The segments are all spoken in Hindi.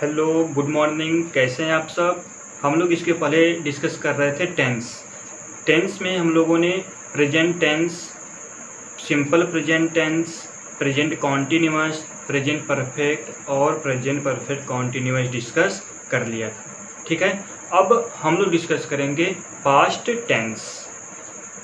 Hello, good morning. कैसे हैं आप सब। हम लोग इसके पहले डिस्कस कर रहे थे टेंस में हम लोगों ने present tense, simple present tense, present continuous, present perfect और प्रेजेंट परफेक्ट कॉन्टिन्यूअस डिस्कस कर लिया था। ठीक है, अब हम लोग डिस्कस करेंगे पास्ट टेंस।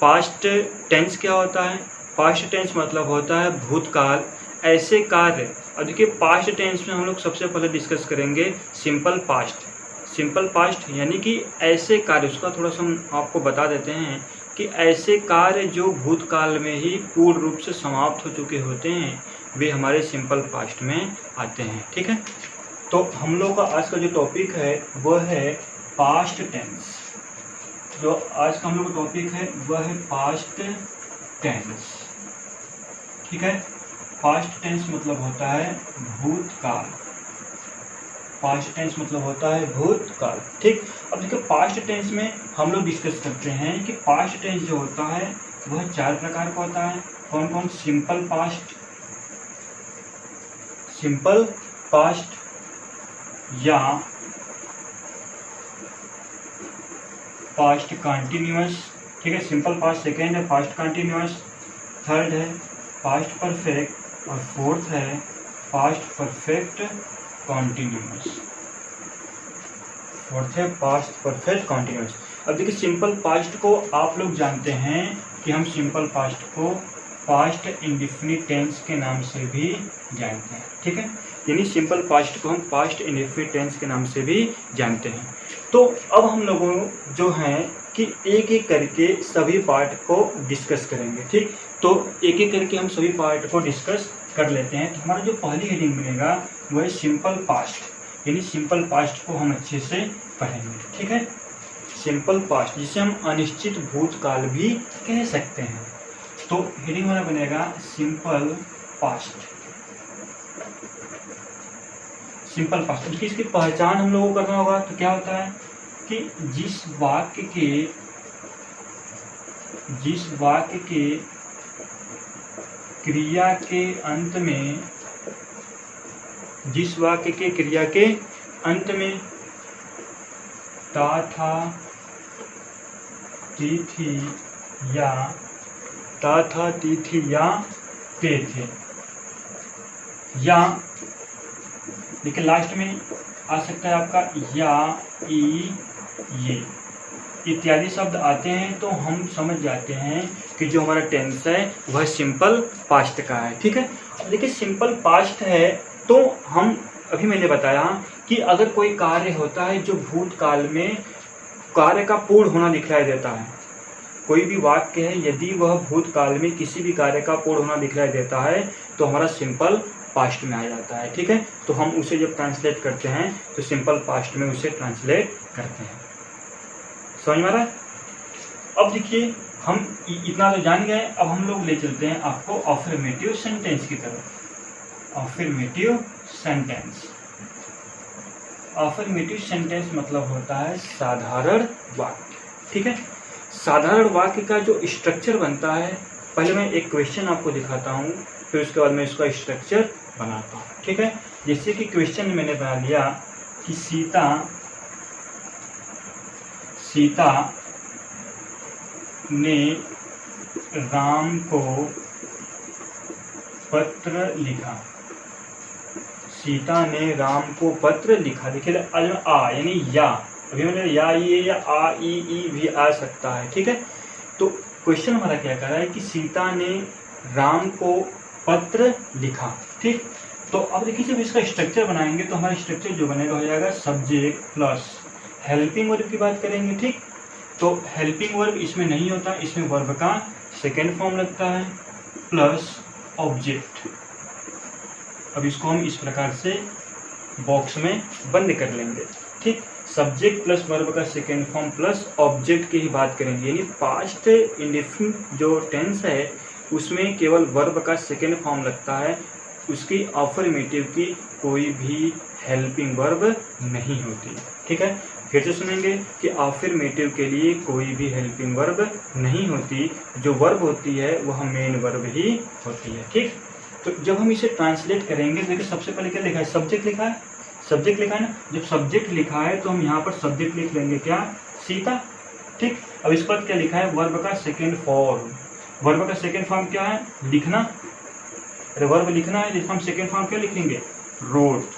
पास्ट टेंस क्या होता है? पास्ट टेंस मतलब होता है भूतकाल, ऐसे कार्य। और देखिए पास्ट टेंस में हम लोग सबसे पहले डिस्कस करेंगे सिंपल पास्ट। सिंपल पास्ट यानी कि ऐसे कार्य, उसका थोड़ा सा हम आपको बता देते हैं कि ऐसे कार्य जो भूतकाल में ही पूर्ण रूप से समाप्त हो चुके होते हैं वे हमारे सिंपल पास्ट में आते हैं। ठीक है, तो हम लोग का आज का जो टॉपिक है वह है पास्ट टेंस। जो आज का हम लोग का टॉपिक है वह है पास्ट टेंस। ठीक है, पास्ट टेंस मतलब होता है भूतकाल। पास्ट टेंस मतलब होता है भूतकाल। ठीक, अब देखिए पास्ट टेंस में हम लोग डिस्कस करते हैं कि पास्ट टेंस जो होता है वह 4 प्रकार का होता है। कौन कौन? सिंपल पास्ट या पास्ट कंटिन्यूअस। ठीक है, सिंपल पास्ट सेकेंड है, पास्ट कंटिन्यूअस थर्ड है, पास्ट परफेक्ट और फोर्थ है पास्ट परफेक्ट कॉन्टिन्यूअस। फोर्थ है पास्ट परफेक्ट कॉन्टिन्यूअस। अब देखिए सिंपल पास्ट को आप लोग जानते हैं कि हम सिंपल पास्ट को पास्ट इंडेफिनिट टेंस के नाम से भी जानते हैं। ठीक है, यानी सिंपल पास्ट को हम पास्ट इंडेफिनिट टेंस के नाम से भी जानते हैं। तो अब हम लोगों जो हैं कि एक एक करके सभी पार्ट को डिस्कस करेंगे। ठीक, तो एक एक करके हम सभी पार्ट को डिस्कस कर लेते हैं। तो हमारा जो पहली हेडिंग मिलेगा वो है सिंपल पास्ट, यानी सिंपल पास्ट को हम अच्छे से पढ़ेंगे। ठीक है, सिंपल पास्ट जिसे हम अनिश्चित भूतकाल भी कह सकते हैं। तो हेडिंग हमारा बनेगा सिंपल पास्ट। सिंपल पास्ट इसकी पहचान हम लोगों को करना होगा। तो क्या होता है कि जिस वाक्य के क्रिया के अंत में, जिस वाक्य के क्रिया के अंत में ता था, ती थी या ता था, ती थी या ते थे, या लेकिन लास्ट में आ सकता है आपका या, ई, ये इत्यादि शब्द आते हैं तो हम समझ जाते हैं कि जो हमारा टेंस है वह सिंपल पास्ट का है। ठीक है, अब देखिए सिंपल पास्ट है तो हम अभी मैंने बताया कि अगर कोई कार्य होता है जो भूतकाल में कार्य का पूर्ण होना दिखलाई देता है, कोई भी वाक्य है यदि वह भूतकाल में किसी भी कार्य का पूर्ण होना दिखलाई देता है तो हमारा सिंपल पास्ट में आ जाता है। ठीक है, तो हम उसे जब ट्रांसलेट करते हैं तो सिंपल पास्ट में उसे ट्रांसलेट करते हैं। समझ में आ रहा है? अब देखिए हम इतना तो जान गए, अब हम लोग ले चलते हैं आपको अफर्मेटिव सेंटेंस की तरफ। अफर्मेटिव सेंटेंस, अफर्मेटिव सेंटेंस मतलब होता है साधारण वाक्य। ठीक है, साधारण वाक्य का जो स्ट्रक्चर बनता है, पहले मैं एक क्वेश्चन आपको दिखाता हूँ फिर उसके बाद मैं इसका स्ट्रक्चर बनाता हूँ। ठीक है, जैसे कि क्वेश्चन मैंने बना लिया कि सीता ने राम को पत्र लिखा। सीता ने राम को पत्र लिखा। देखिए आ यानी या, अभी मैंने या ये या आ ई भी आ सकता है। ठीक है, तो क्वेश्चन हमारा क्या कर रहा है कि सीता ने राम को पत्र लिखा। ठीक, तो अब देखिए जब इसका स्ट्रक्चर बनाएंगे तो हमारा स्ट्रक्चर जो बनेगा हो जाएगा सब्जेक्ट प्लस हेल्पिंग वर्ब की बात करेंगे। ठीक, तो हेल्पिंग वर्ब इसमें नहीं होता, इसमें वर्ब का सेकेंड फॉर्म लगता है प्लस ऑब्जेक्ट। अब इसको हम इस प्रकार से बॉक्स में बंद कर लेंगे। ठीक, सब्जेक्ट प्लस वर्ब का सेकेंड फॉर्म प्लस ऑब्जेक्ट की ही बात करेंगे, यानी पास्ट इंडेफिनिट जो टेंस है उसमें केवल वर्ब का सेकेंड फॉर्म लगता है, उसकी अफर्मेटिव की कोई भी हेल्पिंग वर्ब नहीं होती। ठीक है, फिर से सुनेंगे कि अफर्मेटिव के लिए कोई भी हेल्पिंग वर्ब नहीं होती, जो वर्ब होती है वह मेन वर्ब ही होती है। ठीक, तो जब हम इसे ट्रांसलेट करेंगे, देखिए सबसे पहले क्या लिखा है, सब्जेक्ट लिखा है। सब्जेक्ट लिखा है ना, जब सब्जेक्ट लिखा है तो हम यहाँ पर सब्जेक्ट लिख लेंगे क्या, सीता। ठीक, अब इस पर क्या लिखा है, वर्ब का सेकेंड फॉर्म। वर्ब का सेकेंड फॉर्म क्या है, लिखना। अरे वर्ब लिखना है, जिसका हम सेकेंड फॉर्म क्या लिखेंगे, रोट।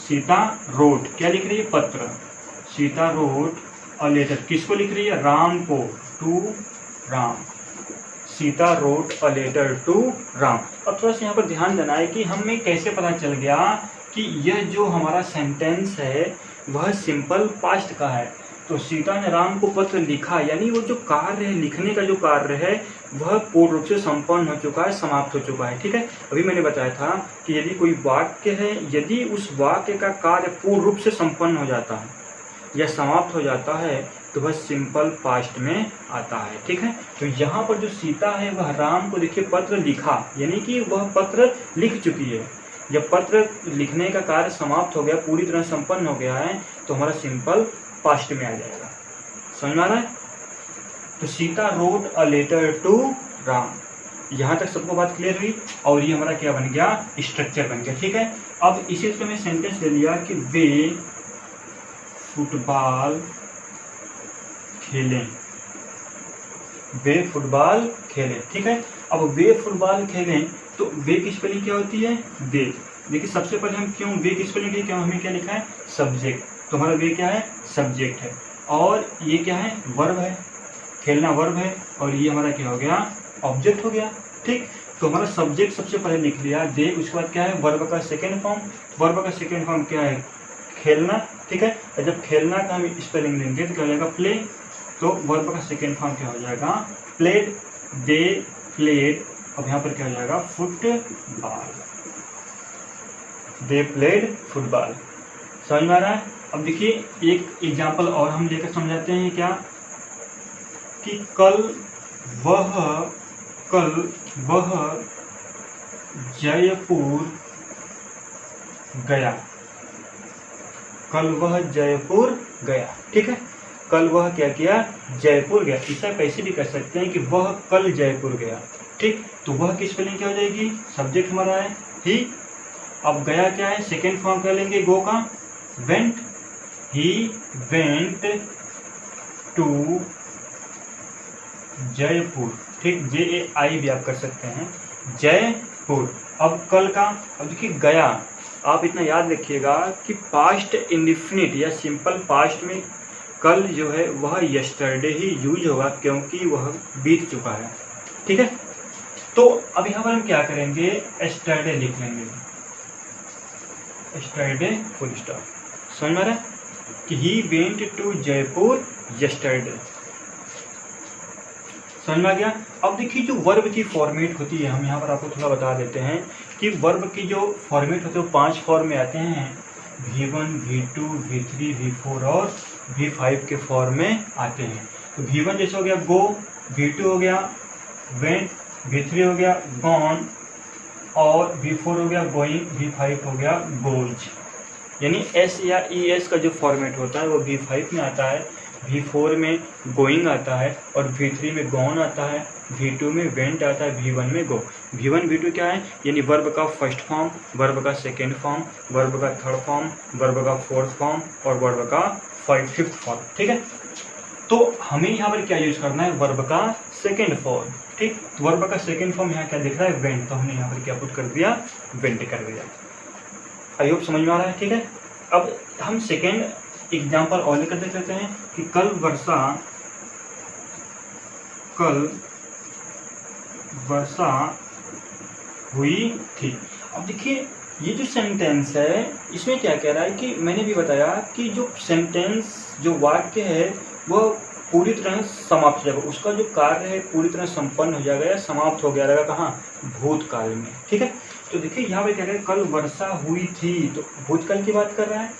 सीता रोट, क्या लिख रही है, पत्र। सीता रोट अ लेटर, किसको लिख रही है, राम को, to Ram. Sita wrote a letter to Ram. अब थोड़ा सा यहाँ पर ध्यान देना है कि हमें कैसे पता चल गया कि यह जो हमारा सेंटेंस है वह सिंपल पास्ट का है। तो सीता ने राम को पत्र लिखा, यानी वो जो कार्य है, लिखने का जो कार्य है वह पूर्ण रूप से संपन्न हो चुका है, समाप्त हो चुका है। ठीक है, अभी मैंने बताया था कि यदि कोई वाक्य है, यदि उस वाक्य का कार्य पूर्ण रूप से संपन्न हो जाता है या समाप्त हो जाता है तो वह सिंपल पास्ट में आता है। ठीक है, तो यहाँ पर जो सीता है वह राम को देखिए पत्र लिखा, यानी कि वह पत्र लिख चुकी है। जब पत्र लिखने का कार्य समाप्त हो गया, पूरी तरह संपन्न हो गया है, तो हमारा सिंपल पास्ट में आ जाएगा। समझ में आ रहा है। तो Sita wrote a letter to Ram, यहाँ तक सबको बात क्लियर हुई। और ये हमारा क्या बन गया, स्ट्रक्चर बन गया। ठीक है, अब इसी पे मैं सेंटेंस ले लिया कि वे फुटबॉल खेलें, वे फुटबॉल खेलें। ठीक है, अब वे फुटबॉल खेलें तो वे की स्पेलिंग क्या होती है, दे। देखिए सबसे पहले हम क्यों वे की स्पेलिंग की, क्यों हमें क्या लिखा है, सब्जेक्ट। तो हमारा वे क्या है, सब्जेक्ट है, और ये क्या है, वर्ब है, खेलना वर्ब है, और ये हमारा क्या हो गया, ऑब्जेक्ट हो गया। ठीक, तो हमारा सब्जेक्ट सबसे पहले लिख लिया दे, उसके बाद क्या है, वर्ब का सेकेंड फॉर्म। वर्ब का सेकेंड फॉर्म क्या है, खेलना। ठीक है, और जब खेलना का हम स्पेलिंग लेंगे तो क्या हो जाएगा, प्ले। तो वर्ब का सेकेंड फॉर्म क्या हो जाएगा, प्लेड। दे प्लेड, अब यहाँ पर क्या हो जाएगा, फुटबॉल। They played football. समझ में आ रहा है। अब देखिए एक एग्जाम्पल और हम लेकर समझाते हैं क्या, कि कल वह जयपुर गया। कल वह जयपुर गया। ठीक है, कल वह क्या किया, जयपुर गया। ऐसा कैसे भी कर सकते हैं कि वह कल जयपुर गया। ठीक, तो वह की स्पेलिंग क्या हो जाएगी, सब्जेक्ट हमारा है ही। अब गया क्या है, सेकेंड फॉर्म क्या लेंगे, गो का, went. He went to Jaipur. ठीक, JAI भी आप कर सकते हैं, जयपुर। अब कल का, अब देखिए गया, आप इतना याद रखिएगा कि पास्ट इंडिफिनिट या सिंपल पास्ट में कल जो है वह यस्टरडे ही यूज होगा, क्योंकि वह बीत चुका है। ठीक है, तो अब यहाँ पर हम क्या करेंगे, एस्टरडे लिख लेंगे, एस्टरडे फुल स्टॉप। समझ में आ रहा है कि he went to Jaipur yesterday. समझ में आ गया। अब देखिए जो वर्ब की फॉर्मेट होती है, हम यहाँ पर आपको थोड़ा बता देते हैं कि वर्ब की जो फॉर्मेट होते हैं वो 5 फॉर्म में आते हैं, V1, V2, V3, V4 और V5 के फॉर्म में आते हैं। तो V1 जैसे हो गया गो, V2 हो गया वेंट, V3 हो गया गॉन, और V4 हो गया गोइंग, V5 हो गया गोज। यानी S या ES का जो फॉर्मेट होता है वो V5 में आता है, V4 में गोइंग आता है, और V3 में गॉन आता है, V2 में वेंट आता है, V1 में गो। V1 V2 क्या है, यानी वर्ब का फर्स्ट फॉर्म, वर्ब का सेकेंड फॉर्म, वर्ब का थर्ड फॉर्म, वर्ब का फोर्थ फॉर्म और वर्ब का फिफ्थ फॉर्म। ठीक है, तो हमें यहाँ पर क्या यूज करना है, वर्ब का सेकेंड फॉर्म। ठीक, वर्ब का सेकेंड फॉर्म यहाँ क्या दिख रहा है, वेंट, तो हमने यहाँ पर क्या पुट कर दिया, वेंट कर दिया। आई होप समझ में आ रहा है। ठीक है, अब हम सेकेंड एग्जाम्पल और लेकर देख लेते हैं कि कल वर्षा हुई थी। अब देखिए ये जो सेंटेंस है इसमें क्या कह रहा है कि मैंने भी बताया कि जो सेंटेंस, जो वाक्य है वह पूरी तरह समाप्त हो जाएगा, उसका जो कार्य है पूरी तरह संपन्न हो जाएगा या समाप्त हो गया रहेगा, कहाँ, भूतकाल में। ठीक है, तो देखिए यहाँ पे कह रहे हैं कल वर्षा हुई थी, तो भूतकाल की बात कर रहा है।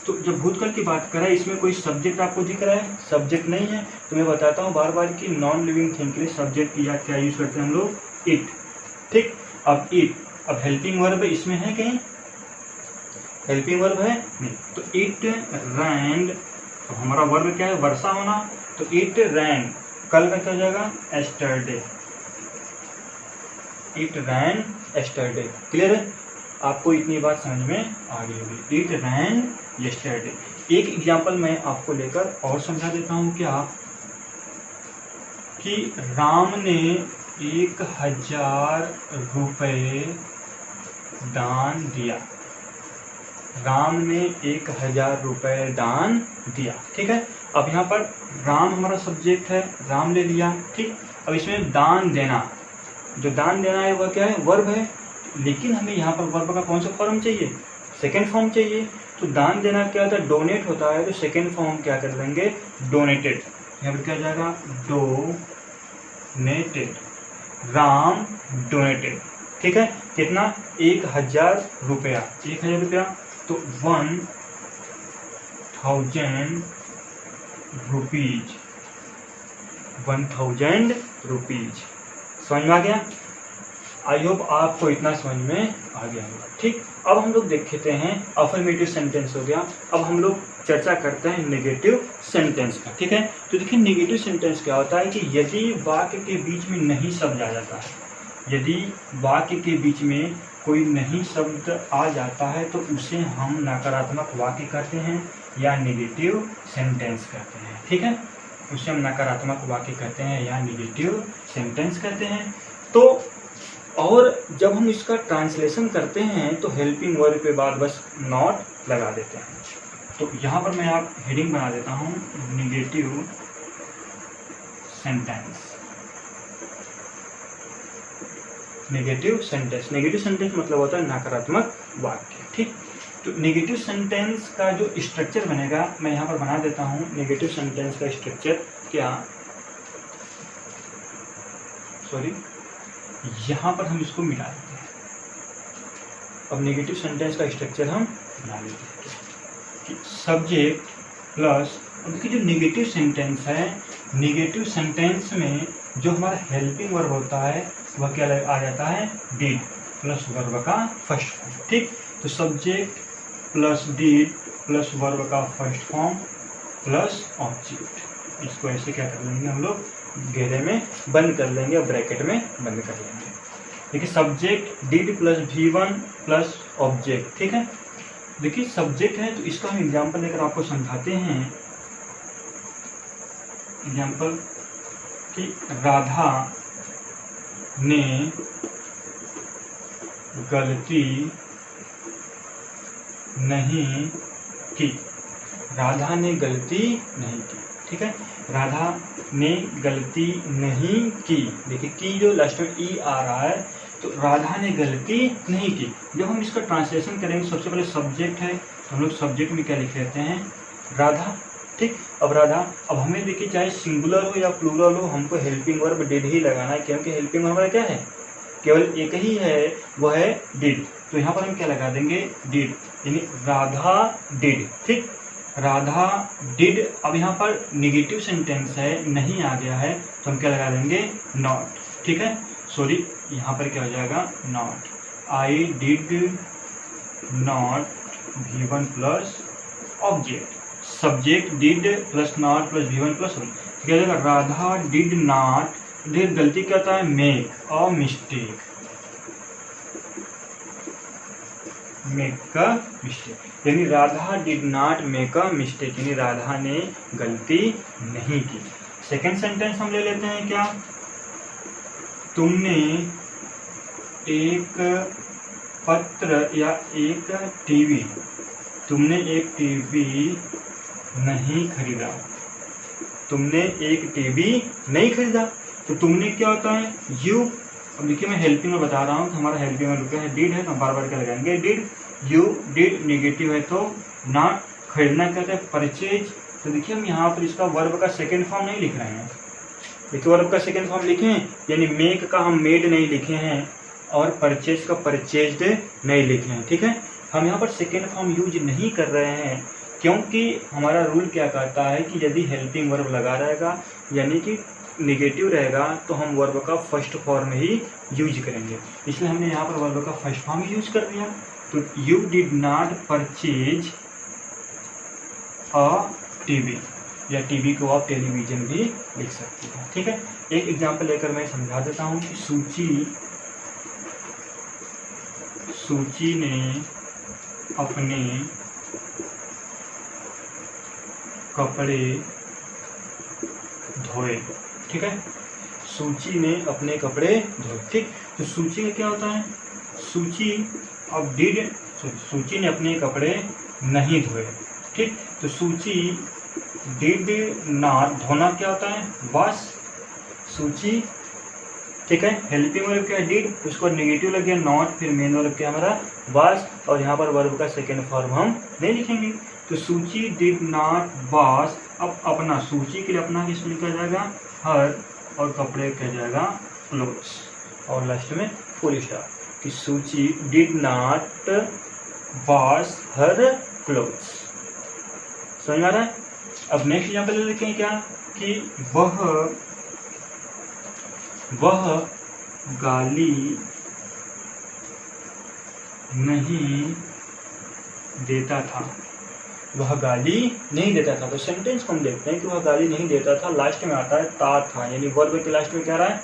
तो जब भूतकाल की बात कर रहा है इसमें कोई सब्जेक्ट आपको दिख रहा है, सब्जेक्ट नहीं है, तो मैं बताता हूँ बार बार कि नॉन लिविंग थिंग के लिए सब्जेक्ट या क्या यूज करते हैं हम लोग, इट। ठीक, अब इट, अब हेल्पिंग वर्ब इसमें है कहीं, हेल्पिंग वर्ब है नहीं, तो इट रैन, तो हमारा वर्ब क्या है, वर्षा होना, तो इट रैन, कल का क्या हो जाएगा, yesterday, it rained yesterday. Clear है। आपको इतनी बात समझ में आ गई होगी। It rained yesterday. एक एग्जाम्पल मैं आपको लेकर और समझा देता हूँ क्या, कि राम ने 1000 रुपये दान दिया। राम ने 1000 रुपये दान दिया, ठीक है। अब यहाँ पर राम हमारा सब्जेक्ट है, राम ले लिया, ठीक। अब इसमें दान देना, जो दान देना है वह क्या है, वर्ब है, लेकिन हमें यहाँ पर वर्ब का कौन सा फॉर्म चाहिए, सेकेंड फॉर्म चाहिए। तो दान देना क्या होता है, डोनेट होता है, तो सेकेंड फॉर्म क्या कर लेंगे, डोनेटेड। यहाँ पर क्या जाएगा, डोनेटेड, राम डोनेटेड, ठीक है। कितना, 1000 रुपया, 1000 रुपया, तो 1000 रुपीज, 1000 रुपीज। समझ में आ गया? आई होप आपको इतना समझ में आ गया होगा, ठीक। अब हम लोग देखते हैं, अफर्मेटिव सेंटेंस हो गया। अब हम लोग चर्चा करते हैं नेगेटिव सेंटेंस का, ठीक है। तो देखिए नेगेटिव सेंटेंस क्या होता है कि यदि वाक्य के बीच में नहीं शब्द आ जाता है, यदि वाक्य के बीच में कोई नहीं शब्द आ जाता है तो उसे हम नकारात्मक वाक्य कहते हैं या नेगेटिव सेंटेंस कहते हैं, ठीक है। उसे हम नकारात्मक वाक्य कहते हैं या नेगेटिव सेंटेंस कहते हैं। तो और जब हम इसका ट्रांसलेशन करते हैं तो हेल्पिंग वर्ब के बाद बस नॉट लगा देते हैं। तो यहाँ पर मैं आप हेडिंग बना देता हूँ, negative sentence. Negative sentence, negative sentence मतलब होता है नकारात्मक वाक्य, ठीक। तो नेगेटिव सेंटेंस का जो स्ट्रक्चर बनेगा मैं यहाँ पर बना देता हूँ। नेगेटिव सेंटेंस का स्ट्रक्चर क्या, सॉरी, यहाँ पर हम इसको मिला देते हैं। अब नेगेटिव सेंटेंस का स्ट्रक्चर हम बना लेते हैं कि सब्जेक्ट प्लस, देखिए जो नेगेटिव सेंटेंस है, नेगेटिव सेंटेंस में जो हमारा हेल्पिंग वर्ब होता है वह क्या आ जाता है, डिड प्लस वर्ब का फर्स्ट फॉर्म, ठीक। तो subject plus did plus verb का फर्स्ट फॉर्म प्लस ऑब्जेक्ट। इसको ऐसे क्या कर लेंगे हम लोग, घेरे में बंद कर लेंगे, ब्रैकेट में बंद कर लेंगे। देखिए subject did plus V1 plus object, ठीक है। देखिए सब्जेक्ट है तो इसका हम एग्जाम्पल लेकर आपको समझाते हैं। एग्जाम्पल कि राधा ने गलती नहीं की। राधा ने गलती नहीं की, ठीक है। राधा ने गलती नहीं की, देखिए की जो लास्ट में ई आ रहा है, तो राधा ने गलती नहीं की। जब हम इसका ट्रांसलेशन करेंगे, सबसे पहले सब्जेक्ट है तो हम लोग सब्जेक्ट में क्या लिख लेते हैं, राधा, ठीक। अब राधा, अब हमें देखिए चाहे सिंगुलर हो या प्लूरल हो, हमको हेल्पिंग वर्ब डिड ही लगाना है, क्योंकि हेल्पिंग वर्ब क्या है, केवल एक ही है, वह है डिड। तो यहाँ पर हम क्या लगा देंगे, डिड, यानी राधा डिड, ठीक। राधा डिड। अब यहाँ पर नेगेटिव सेंटेंस है, नहीं आ गया है, तो हम क्या लगा देंगे, नॉट, ठीक है। सॉरी, यहाँ पर क्या हो जाएगा, not. I did not V1 plus object. Subject did plus not plus V1 plus object, क्या हो जाएगा, राधा डिड नॉट, डिड गलती क्या होता है, make a mistake, make a mistake, यानी Radha did not make a mistake, यानी राधा ने गलती नहीं की। सेकेंड सेंटेंस हम ले लेते हैं क्या, तुमने एक पत्र या एक टीवी, तुमने एक टीवी नहीं खरीदा, तुमने एक टीवी नहीं खरीदा। तो तुमने क्या होता है, यू। अब देखिए मैं हेल्पिंग में बता रहा हूँ, हमारा हेल्पिंग में रुका है डिड है, तो हम बार बार क्या लगाएंगे, डिड। यू डिड नेगेटिव है तो नॉट। खरीदना क्या होता है, परचेज। तो देखिए हम यहाँ पर इसका वर्ब का सेकेंड फॉर्म नहीं लिख रहे हैं, देखिए वर्ब का सेकेंड फॉर्म लिखे हैं, यानी मेक का हम मेड नहीं लिखे हैं और परचेज का परचेज्ड नहीं लिखे हैं, ठीक है। हम यहाँ पर सेकेंड फॉर्म यूज नहीं कर रहे हैं, क्योंकि हमारा रूल क्या कहता है कि यदि हेल्पिंग वर्ब लगा रहेगा यानी कि नेगेटिव रहेगा तो हम वर्ब का फर्स्ट फॉर्म ही यूज करेंगे, इसलिए हमने यहाँ पर वर्ब का फर्स्ट फॉर्म यूज कर दिया। तो you did not purchase a TV, या टीवी को आप टेलीविजन भी लिख सकते हैं, ठीक है। एक एग्जाम्पल लेकर मैं समझा देता हूँ कि सूची ने अपने कपड़े धोए। ठीक है, सूची ने अपने कपड़े धोए। ठीक, तो सूची का क्या होता है, सूची अब डिड, सूची ने अपने कपड़े नहीं धोए। ठीक, तो सूची डिड नॉट, धोना क्या होता है, वॉश, सूची। ठीक है, हेल्पिंग वर्ब क्या है, डिड, उसको नेगेटिव लग गया नॉट, फिर मेन वर्ब क्या हमारा वॉश, और यहाँ पर वर्ब का सेकेंड फॉर्म हम नहीं लिखेंगे। तो सूची डिड नॉट वॉश, अब अपना, सूची के लिए अपना किस लिखा जाएगा, हर, और कपड़े क्या जाएगा क्लोथ्स, और लास्ट में फुल स्टॉप कि सूची did not wash her clothes. समझ आ रहा है। अब नेक्स्ट एग्जाम्पल लिखें क्या कि वह गाली नहीं देता था, वह गाली नहीं देता था। तो सेंटेंस को हम देखते हैं कि वह गाली नहीं देता था, लास्ट में आता है ता था, यानी वर्ब के लास्ट में क्या रहा है,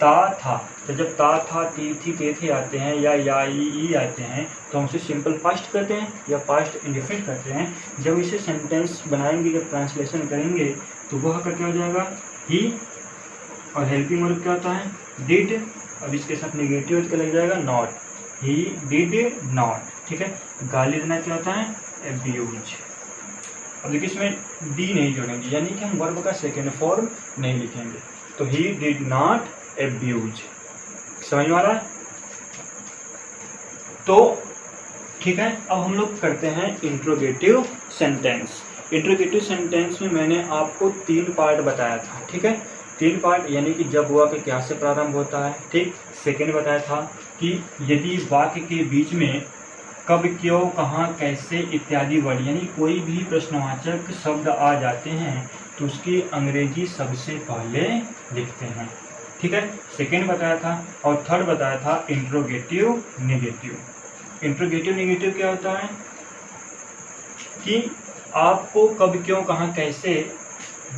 ता था। तो जब ता था, ती थी, ते थे आते हैं, या ई आते हैं, तो हम उसे सिंपल पास्ट करते हैं या पास्ट इंडिफिनिट करते हैं। जब इसे सेंटेंस बनाएंगे, जब ट्रांसलेशन करेंगे, तो वह का क्या हो जाएगा, ही, और हेल्पिंग वर्ब क्या होता है, डिड, अब इसके साथ नेगेटिव क्या लग जाएगा, नॉट, ही डिड नॉट। ठीक है, गाली देना क्या होता है, एब्यूज। अब देखिए इसमें डी नहीं जोड़ेंगे, यानी कि हम वर्ब का सेकेंड फॉर्म नहीं लिखेंगे। तो ही डिड नॉट एब्यूज। समझ में आ रहा है। तो ठीक है, अब हम लोग करते हैं इंट्रोगेटिव सेंटेंस। इंट्रोगेटिव सेंटेंस में मैंने आपको 3 पार्ट बताया था। ठीक है, 3 पार्ट, यानी कि जब वाक्य क्या से प्रारंभ होता है। ठीक, सेकेंड बताया था कि यदि वाक्य के बीच में कब, क्यों, कहाँ, कैसे इत्यादि वर्ड, यानी कोई भी प्रश्नवाचक शब्द आ जाते हैं तो उसकी अंग्रेजी सबसे पहले लिखते हैं। ठीक है, सेकेंड बताया था, और थर्ड बताया था इंट्रोगेटिव नेगेटिव। इंट्रोगेटिव नेगेटिव क्या होता है कि आपको कब, क्यों, कहाँ, कैसे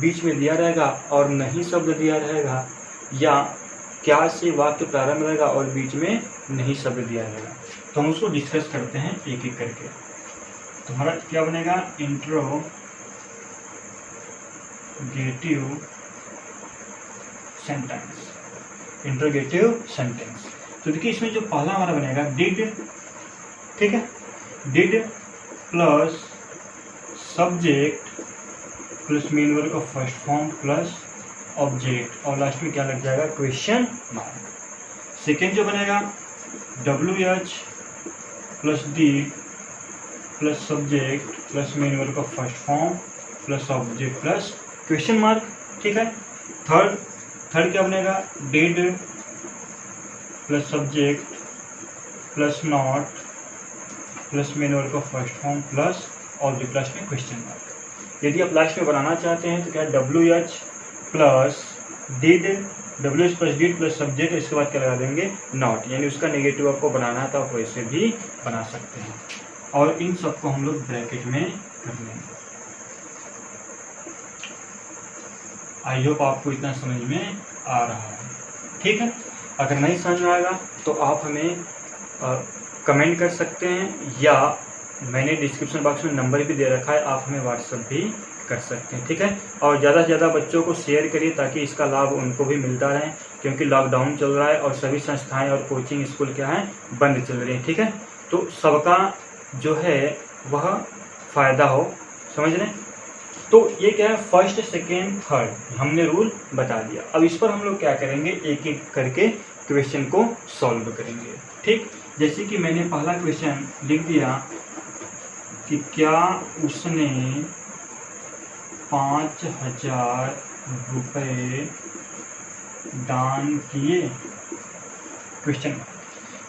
बीच में दिया रहेगा और नहीं शब्द दिया रहेगा, या क्या से वाक्य प्रारंभ रहेगा और बीच में नहीं शब्द दिया रहेगा। तो हम उसको डिस्कस करते हैं एक एक करके। तो हमारा क्या बनेगा, इंट्रोगेटिव सेंटेंस। इंट्रोगेटिव सेंटेंस, तो देखिए इसमें जो पहला हमारा बनेगा डिड। ठीक है, did plus subject plus main verb का फर्स्ट फॉर्म प्लस ऑब्जेक्ट, और लास्ट में क्या लग जाएगा, क्वेश्चन मार्क। सेकेंड जो बनेगा WH plus D plus subject plus main verb का first form plus object plus question mark. ठीक है, थर्ड क्या बनेगा, did plus subject plus not plus main verb का first form plus object last में क्वेश्चन मार्क। यदि आप लास्ट में बनाना चाहते हैं तो क्या, WH plus did, WH plus did plus subject, इसके बाद क्या लगा देंगे, नॉट, यानी उसका नेगेटिव आपको बनाना है तो आप वैसे भी बना सकते हैं। और इन सबको हम लोग ब्रैकेट में कर लेंगे। आई होप आपको इतना समझ में आ रहा है। ठीक है, अगर नहीं समझ में आएगा तो आप हमें कमेंट कर सकते हैं, या मैंने डिस्क्रिप्शन बॉक्स में नंबर भी दे रखा है, आप हमें व्हाट्सएप भी कर सकते हैं। ठीक है, और ज़्यादा से ज़्यादा बच्चों को शेयर करिए ताकि इसका लाभ उनको भी मिलता रहे, क्योंकि लॉकडाउन चल रहा है और सभी संस्थाएं और कोचिंग स्कूल क्या है, बंद चल रही हैं। ठीक है, तो सबका जो है वह फायदा हो, समझ लें। तो ये क्या है, फर्स्ट, सेकेंड, थर्ड हमने रूल बता दिया। अब इस पर हम लोग क्या करेंगे, एक एक करके क्वेश्चन को सॉल्व करेंगे। ठीक, जैसे कि मैंने पहला क्वेश्चन लिख दिया कि क्या उसने 5,000 रुपये दान किए, क्वेश्चन,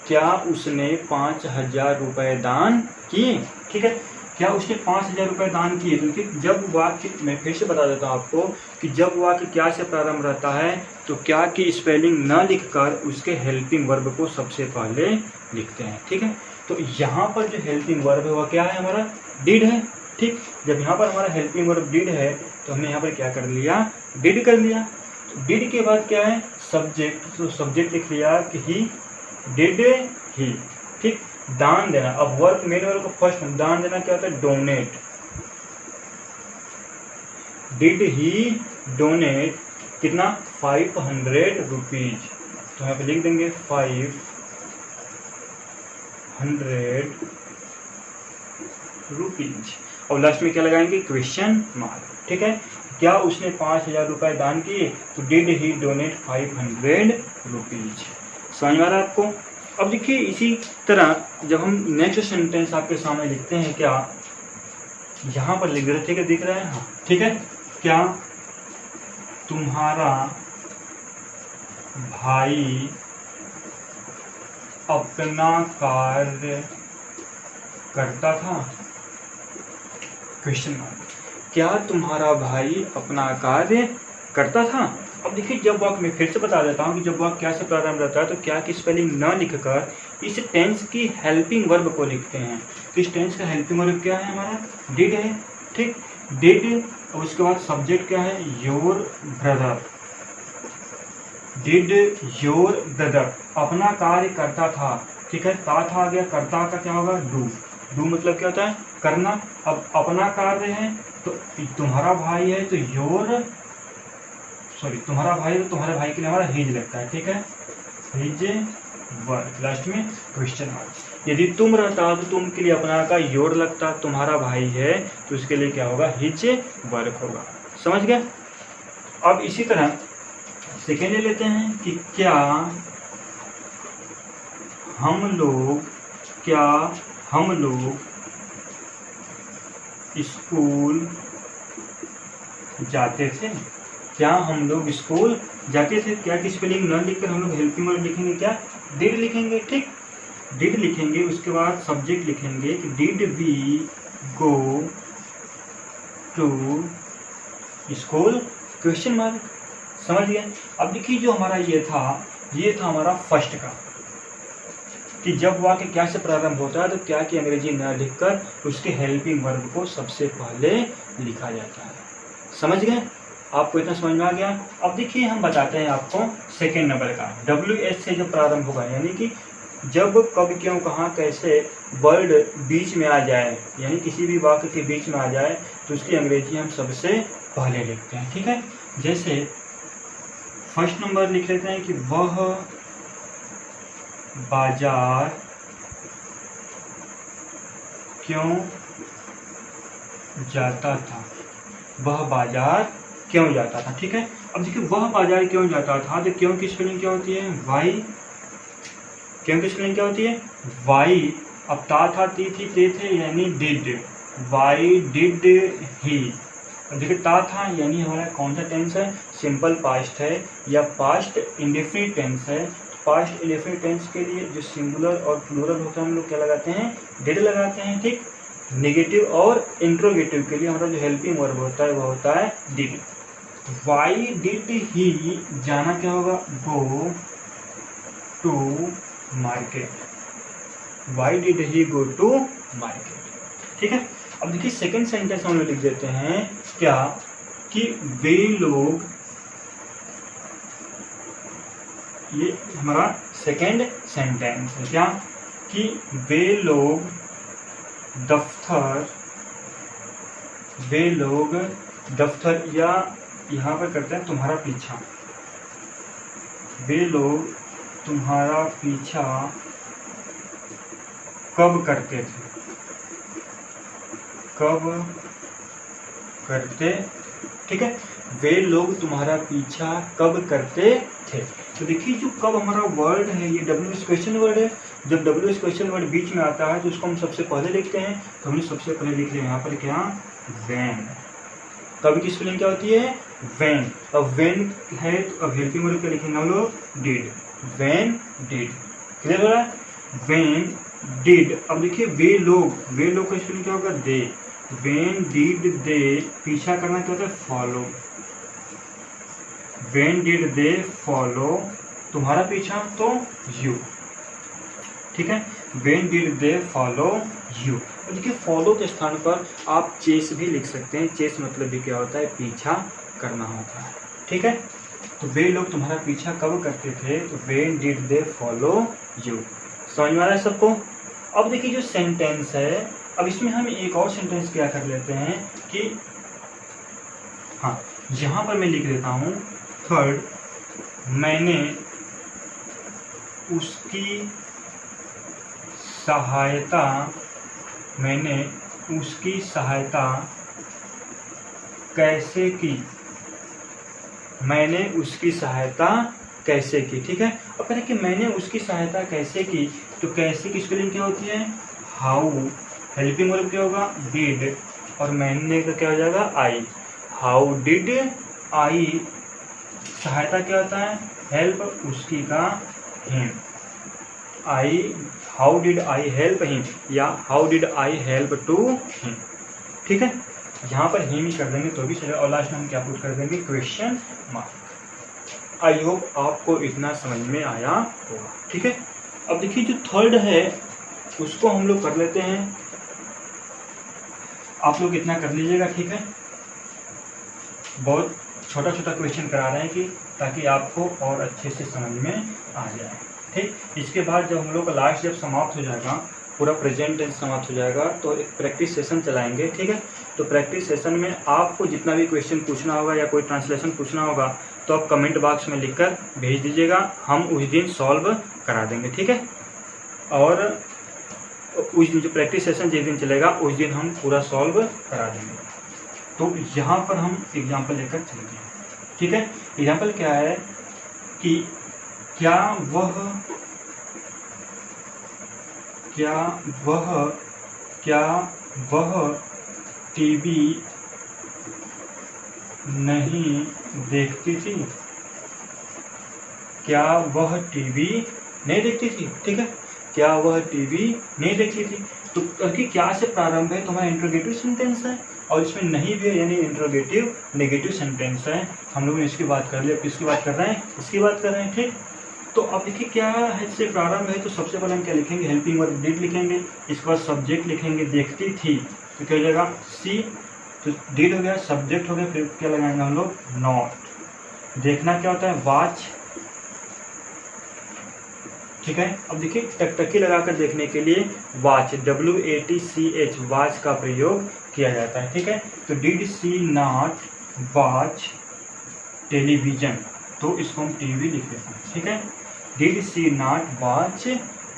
क्या उसने 5,000 रुपये दान किए। ठीक है, क्या उसने 5,000 रुपये दान किए। तो जब वाक्य, मैं फिर से बता देता हूँ आपको कि जब वाक्य क्या से प्रारंभ रहता है तो क्या की स्पेलिंग न लिखकर उसके हेल्पिंग वर्ब को सबसे पहले लिखते हैं। ठीक है, तो यहाँ पर जो हेल्पिंग वर्ब है वह क्या है, हमारा डिड है। ठीक, जब यहाँ पर हमारा हेल्पिंग वर्ब डिड है तो हमने यहाँ पर क्या कर लिया, डिड कर लिया। डिड के बाद क्या है, सब्जेक्ट, तो सब्जेक्ट लिख लिया कि ही डिड ही। ठीक, दान देना। अब वर्क मेन वर्क फर्स्ट दान देना क्या होता है, डोनेट। डिड ही डोनेट कितना, 500 रुपीज। तो यहाँ पे लिख देंगे 500 रुपीज और लास्ट में क्या लगाएंगे, क्वेश्चन मार्क। ठीक है, क्या उसने 5000 रुपए दान किए, तो डिड ही डोनेट 500 रुपीज। समझ में आ रहा है आपको। अब देखिए इसी तरह जब हम नेक्स्ट सेंटेंस आपके सामने लिखते हैं, क्या यहाँ पर लिख रहे थे, क्या दिख रहा है, हाँ ठीक है, क्या तुम्हारा भाई अपना कार्य करता था, क्वेश्चन मार्क। क्या तुम्हारा भाई अपना कार्य करता था। अब देखिए जब वाक्य में फिर से बता देता हूँ कि जब वाक्य क्या से प्रारंभ रहता है तो क्या की स्पेलिंग न लिखकर इस टेंस की हेल्पिंग वर्ब को लिखते हैं। तो इस टेंस का हेल्पिंग वर्ब क्या है हमारा, डिड है। ठीक, डिड और उसके बाद सब्जेक्ट क्या है, your brother. Did your brother अपना कार्य करता था। ठीक है, था आ गया, करता का क्या होगा, डू। डू मतलब क्या होता है, करना। अब अपना कार्य है तो तुम्हारा भाई है तो तुम्हारा भाई तो तुम्हारे भाई के लिए हमारा हिज लगता है। ठीक है, हिज वर्क, लास्ट में क्वेश्चन मार्क। यदि तुम रहता तो तुम के लिए अपना का योर लगता, तुम्हारा भाई है तो उसके लिए क्या होगा, हिज वर्क होगा। समझ गए। अब इसी तरह सेकेंड ले लेते हैं कि क्या हम लोग स्कूल जाते थे। क्या हम लोग स्कूल जाते थे। क्या की स्पेलिंग न लिखकर हम लोग हेल्पिंग वर्ब लिखेंगे, क्या डिड लिखेंगे। ठीक, डिड लिखेंगे, उसके बाद सब्जेक्ट लिखेंगे कि did we go to school, question mark. समझ गए। अब देखिए जो हमारा ये था हमारा फर्स्ट का कि जब वाक्य क्या से प्रारंभ होता है तो क्या की अंग्रेजी न लिखकर उसके हेल्पिंग वर्ब को सबसे पहले लिखा जाता है। समझ गए, आपको इतना समझ में आ गया। अब देखिए हम बताते हैं आपको सेकेंड नंबर का, WH से जो प्रारंभ होगा, यानी कि जब कब क्यों कहाँ कैसे वर्ड बीच में आ जाए, यानी किसी भी वाक्य के बीच में आ जाए तो उसकी अंग्रेजी हम सबसे पहले लिखते हैं। ठीक है, जैसे फर्स्ट नंबर लिख लेते हैं कि वह बाजार क्यों जाता था। वह बाजार क्यों जाता था। ठीक है, अब देखिए वह बाजार क्यों जाता था, तो क्यों की स्पेलिंग क्या होती है, वाई। क्यों की स्पेलिंग क्या होती है, वाई। अब था ती थी ते थे यानी डिड, वाई डिड ही। अब देखिए था यानी हमारा कौन सा टेंस है, सिंपल पास्ट है या पास्ट इंडेफिनिट टेंस है। पास्ट इंडेफिनिट टेंस के लिए जो सिंगुलर और प्लूरल होता है हम लोग क्या लगाते हैं, डिड लगाते हैं। ठीक, नेगेटिव और इंट्रोगेटिव के लिए हमारा जो हेल्पिंग वर्ब होता है वो होता है डिड। वाई डिड ही जाना क्या होगा, go to market. Why did he go to market. ठीक है, अब देखिए सेकेंड सेंटेंस हम लोग लिख देते हैं क्या कि वे लोग, ये हमारा सेकेंड सेंटेंस है क्या कि वे लोग दफ्तर या यहाँ पर करते हैं तुम्हारा पीछा। वे लोग तुम्हारा पीछा कब करते थे। कब करते, ठीक है, वे लोग तुम्हारा पीछा कब करते थे। तो देखिए जो कब हमारा वर्ड है ये WH क्वेश्चन वर्ड है। जब WH क्वेश्चन वर्ड बीच में आता है तो उसको हम सबसे पहले लिखते हैं। तो हमने सबसे पहले लिख लिया यहाँ पर क्या, व्हेन। कब की स्पेलिंग क्या होती है, व्हेन। अब व्हेन है तो अब हेल्पिंग वर्ब क्या लिखेंगे हम लोग, डिड। व्हेन डिड, क्लियर हो रहा है, व्हेन डिड। अब देखिए वे लोग का स्पेलिंग क्या होगा, दे। व्हेन डिड दे, पीछा करना क्या होता है, follow. When did they follow, तुम्हारा पीछा तो यू। ठीक है, when did they follow you. देखिए फॉलो के स्थान पर आप चेस भी लिख सकते हैं। चेस मतलब भी क्या होता है, पीछा करना होता है। ठीक है, तो वे लोग तुम्हारा पीछा कब करते थे, तो when did they follow you. समझ में आ रहा है सबको। अब देखिए जो सेंटेंस है, अब इसमें हम एक और सेंटेंस क्या कर लेते हैं कि हाँ, यहाँ पर मैं लिख देता हूँ थर्ड, मैंने उसकी सहायता कैसे की, मैंने उसकी सहायता कैसे की। ठीक है, अब कह रहे कि मैंने उसकी सहायता कैसे की, तो कैसे की स्पेलिंग क्या होती है, हाउ, हेल्पिंग वर्ब क्या होगा, डिड, और मैंने का क्या हो जाएगा, आई। हाउ डिड आई, सहायता क्या होता है, हेल्प, उसकी का him, I, how did I help him, या how did I help to him. ठीक है, यहाँ पर हिम ही कर देंगे तो भी चलेगा, और लास्ट में हम क्या पुट कर देंगे, क्वेश्चन मार्क। आई होप आपको इतना समझ में आया होगा। ठीक है, अब देखिए जो थर्ड है उसको हम लोग कर लेते हैं, आप लोग इतना कर लीजिएगा। ठीक है, बहुत छोटा छोटा क्वेश्चन करा रहे हैं कि ताकि आपको और अच्छे से समझ में आ जाए। ठीक, इसके बाद जब हम लोग का लास्ट जब समाप्त हो जाएगा, पूरा प्रेजेंट टेंस समाप्त हो जाएगा, तो एक प्रैक्टिस सेशन चलाएंगे। ठीक है, तो प्रैक्टिस सेशन में आपको जितना भी क्वेश्चन पूछना होगा या कोई ट्रांसलेशन पूछना होगा तो आप कमेंट बॉक्स में लिखकर भेज दीजिएगा, हम उस दिन सॉल्व करा देंगे। ठीक है, और उस दिन जो प्रैक्टिस सेशन जिस दिन चलेगा उस दिन हम पूरा सॉल्व करा देंगे। तो यहाँ पर हम एग्जाम्पल लेकर चलेंगे। ठीक है, एग्जाम्पल क्या है कि क्या वह टीवी नहीं देखती थी, क्या वह टीवी नहीं देखती थी। ठीक है, क्या वह टीवी नहीं देखती थी, तो क्योंकि क्या से प्रारंभ है तो हमारा इंट्रोगेटिव सेंटेंस है, और इसमें नहीं भी है यानी इंट्रोगेटिव नेगेटिव सेंटेंस है। हम लोग ने इसकी बात कर ली, अब किसकी बात कर रहे हैं, इसकी बात कर रहे हैं। ठीक, तो अब देखिए क्या है से प्रारंभ है, तो सबसे पहले हम क्या लिखेंगे, हेल्पिंग वर्ब डिड लिखेंगे, इसके बाद सब्जेक्ट लिखेंगे देखती थी, तो क्या हो जाएगा सी, तो डिड हो गया, सब्जेक्ट हो गया, फिर क्या लगाएंगे हम लोग, नॉट। देखना क्या होता है, वॉच। ठीक है, अब देखिए टकटकी लगाकर देखने के लिए वॉच, WATCH, वॉच का प्रयोग किया जाता है। ठीक है, तो did she not watch television, तो इसको हम टीवी लिख देते हैं। ठीक है, did she not watch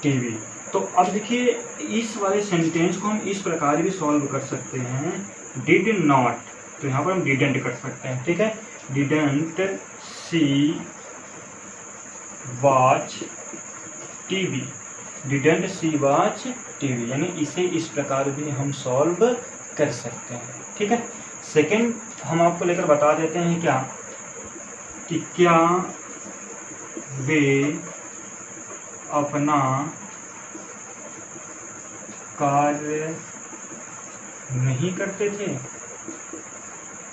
TV. तो अब देखिए इस वाले सेंटेंस को हम इस प्रकार भी सॉल्व कर सकते हैं, डिड नॉट, तो यहाँ पर हम डिडंट कर सकते हैं। ठीक है, didn't see watch TV, didn't see watch TV, यानी इसे इस प्रकार भी हम सॉल्व कर सकते हैं। ठीक है, सेकंड हम आपको लेकर बता देते हैं क्या कि क्या वे अपना कार्य नहीं करते थे,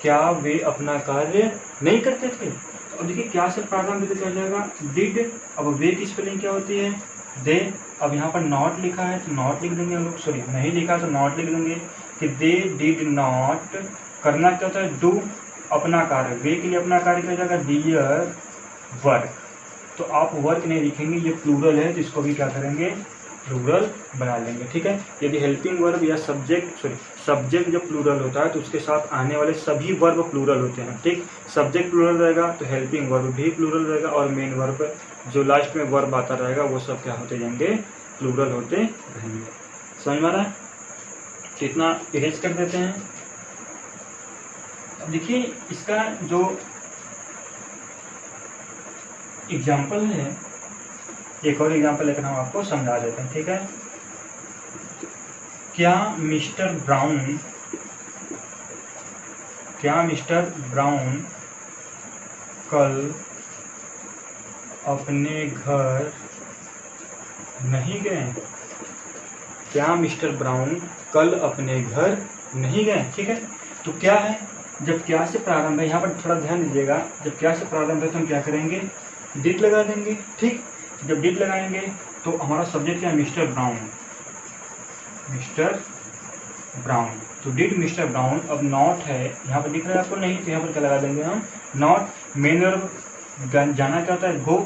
क्या वे अपना कार्य नहीं करते थे। अब देखिए क्या से प्रारंभ हो जाएगा, डिड, अब वे की स्पेलिंग क्या होती है, दे। अब यहाँ पर नॉट लिखा है तो नॉट लिख देंगे हम लोग, सॉरी नहीं लिखा तो नॉट लिख देंगे कि दे डिड नॉट, करना क्या होता है, डू, अपना कार्य, वे के लिए अपना कार्य क्या हो जाएगा, डियर वर्क। तो आप वर्क नहीं लिखेंगे, ये प्लूरल है तो इसको भी क्या करेंगे, प्लूरल बना लेंगे। ठीक है, यदि हेल्पिंग वर्ब या सब्जेक्ट जब प्लूरल होता है तो उसके साथ आने वाले सभी वर्ब प्लूरल होते हैं। ठीक, सब्जेक्ट प्लूरल रहेगा तो हेल्पिंग वर्ब भी प्लूरल रहेगा, और मेन वर्ब जो लास्ट में वर्ब आता रहेगा वो सब क्या होते जाएंगे, प्लूरल होते रहेंगे। समझ में आ रहा है, तो इतना इरेज कर देते हैं। अब देखिए इसका जो एग्जाम्पल है, एक और एग्जाम्पल लेकर हम आपको समझा देते हैं। ठीक है, क्या मिस्टर ब्राउन कल अपने घर नहीं गए, क्या मिस्टर ब्राउन कल अपने घर नहीं गए। ठीक है, तो क्या है, जब क्या से प्रारंभ है, यहाँ पर थोड़ा ध्यान दीजिएगा, जब क्या से प्रारंभ है तो हम क्या करेंगे, डिड लगा देंगे। ठीक, जब डिड लगाएंगे तो हमारा सब्जेक्ट क्या है, मिस्टर ब्राउन, तो डिड मिस्टर ब्राउन। अब नॉट है यहाँ पर दिख रहा है आपको, नहीं तो यहाँ पर क्या लगा देंगे हम, नॉट। मेन वर्ब जाना क्या होता है, गो,